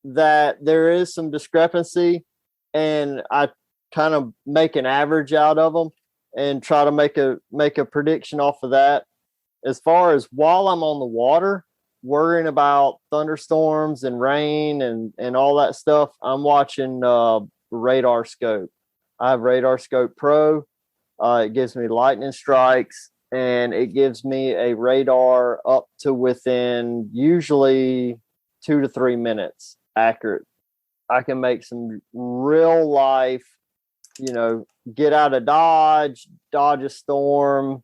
that there is some discrepancy, and I kind of make an average out of them and try to make a prediction off of that. As far as while I'm on the water, worrying about thunderstorms and rain and all that stuff, I'm watching Radar Scope. I have Radar Scope Pro. It gives me lightning strikes, and it gives me a radar up to within usually 2 to 3 minutes accurate. I can make some real life, get out of dodge a storm,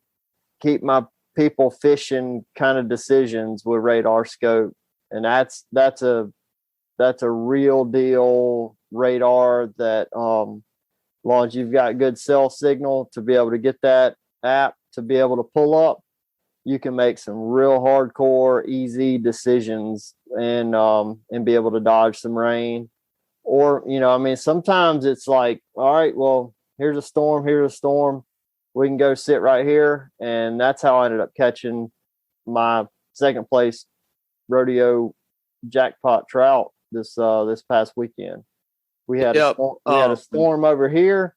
keep my people fishing kind of decisions with Radar Scope. And that's a real deal radar that long as you've got good cell signal to be able to get that app to be able to pull up, you can make some real hardcore easy decisions and be able to dodge some rain. Or, I mean, sometimes it's like, all right, well, here's a storm. We can go sit right here. And that's how I ended up catching my second place rodeo jackpot trout this past weekend. We had a storm over here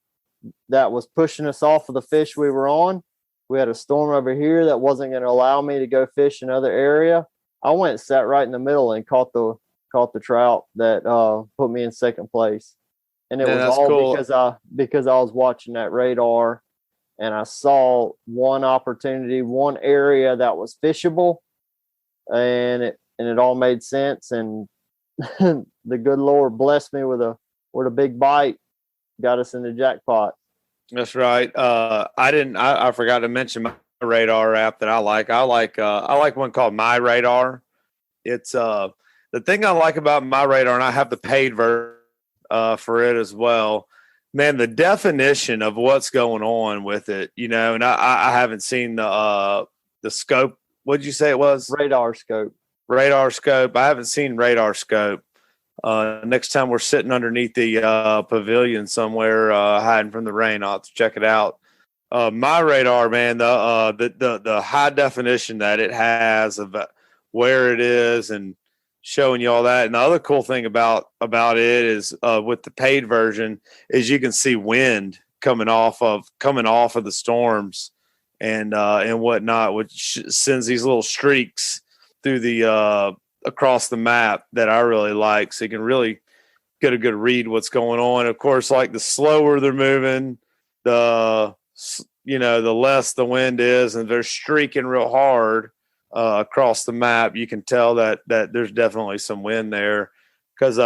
that was pushing us off of the fish we were on. We had a storm over here that wasn't going to allow me to go fish another area. I went and sat right in the middle and caught the trout that put me in second place. And it was all cool. because I was watching that radar, and I saw one opportunity, one area that was fishable, and it all made sense. And the good Lord blessed me with a big bite, got us in the jackpot. That's right. I forgot to mention my radar app that I like. I like one called My Radar. It's the thing I like about My Radar, and I have the paid version for it as well. Man, the definition of what's going on with it, and I haven't seen the scope. What'd you say it was? Radar scope. I haven't seen radar scope. Next time we're sitting underneath the pavilion somewhere, hiding from the rain, I'll have to check it out. My radar, man, the high definition that it has of where it is and showing you all that. And the other cool thing about it is with the paid version is you can see wind coming off of the storms and whatnot, which sends these little streaks through the across the map that I really like. So you can really get a good read what's going on. Of course, like the slower they're moving, the less the wind is, and they're streaking real hard across the map. You can tell that there's definitely some wind there. Because,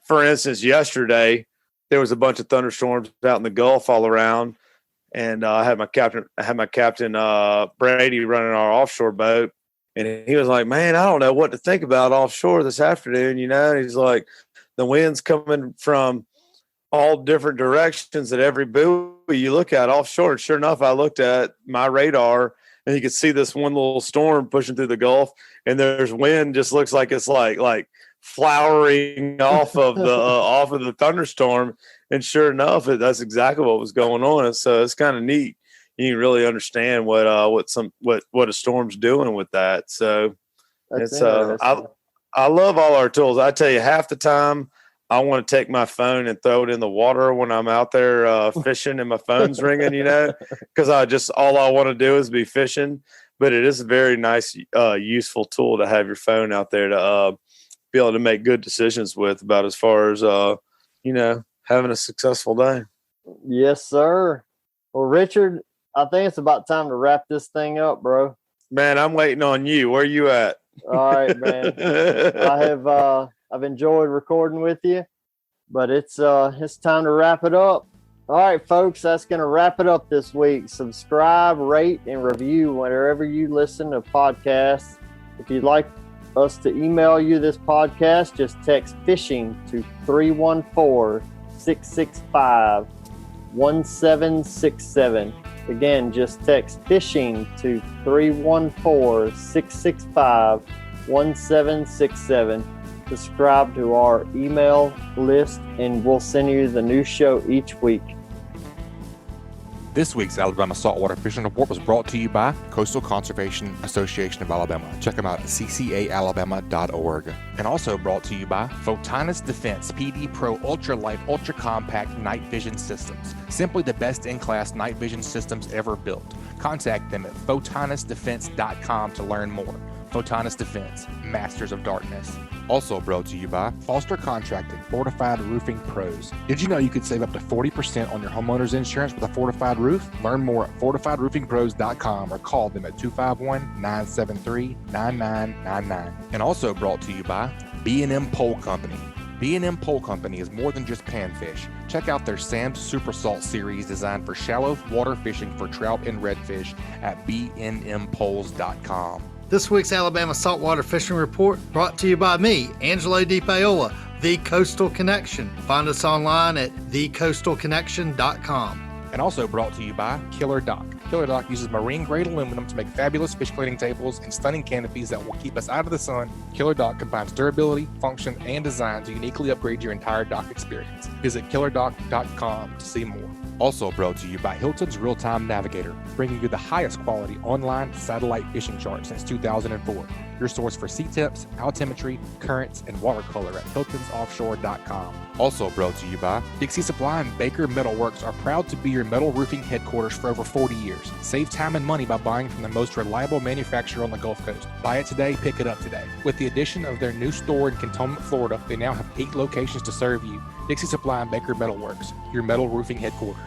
for instance, yesterday there was a bunch of thunderstorms out in the Gulf all around, and I had my captain Brady running our offshore boat, and he was like, "Man, I don't know what to think about offshore this afternoon." And he's like, "The wind's coming from all different directions at every buoy you look at offshore." And sure enough, I looked at my radar, and you could see this one little storm pushing through the Gulf, and there's wind. Just looks like it's like flowering off of the thunderstorm. And sure enough, that's exactly what was going on. And so it's kind of neat. You can really understand what a storm's doing with that. So it's I love all our tools. I tell you, half the time I want to take my phone and throw it in the water when I'm out there fishing and my phone's ringing, because all I want to do is be fishing. But it is a very nice, useful tool to have your phone out there to be able to make good decisions with about as far as, having a successful day. Yes, sir. Well, Richard, I think it's about time to wrap this thing up, bro. Man, I'm waiting on you. Where you at? All right, man. I've enjoyed recording with you, but it's time to wrap it up. All right, folks, that's going to wrap it up this week. Subscribe, rate, and review wherever you listen to podcasts. If you'd like us to email you this podcast, just text fishing to 314-665-1767. Again, just text fishing to 314-665-1767. Subscribe to our email list, and we'll send you the new show each week. This week's Alabama Saltwater Fishing Report was brought to you by Coastal Conservation Association of Alabama. Check them out at ccaalabama.org. And also brought to you by Photonis Defense PD Pro Ultra Light Ultra Compact Night Vision Systems. Simply the best in-class night vision systems ever built. Contact them at photonisdefense.com to learn more. Photonis Defense, Masters of Darkness. Also brought to you by Foster Contracting, Fortified Roofing Pros. Did you know you could save up to 40% on your homeowner's insurance with a fortified roof? Learn more at fortifiedroofingpros.com or call them at 251-973-9999. And also brought to you by B&M Pole Company. B&M Pole Company is more than just panfish. Check out their Sam's Super Salt series designed for shallow water fishing for trout and redfish at bnmpoles.com. This week's Alabama Saltwater Fishing Report brought to you by me, Angelo DePaola, The Coastal Connection. Find us online at thecoastalconnection.com. And also brought to you by KillerDock. KillerDock uses marine-grade aluminum to make fabulous fish cleaning tables and stunning canopies that will keep us out of the sun. KillerDock combines durability, function, and design to uniquely upgrade your entire dock experience. Visit KillerDock.com to see more. Also brought to you by Hilton's Real-Time Navigator, bringing you the highest quality online satellite fishing charts since 2004. Your source for sea temps, altimetry, currents, and watercolor at hiltonsoffshore.com. Also brought to you by Dixie Supply and Baker Metalworks are proud to be your metal roofing headquarters for over 40 years. Save time and money by buying from the most reliable manufacturer on the Gulf Coast. Buy it today, pick it up today. With the addition of their new store in Cantonment, Florida, they now have 8 locations to serve you. Dixie Supply and Baker Metalworks, your metal roofing headquarters.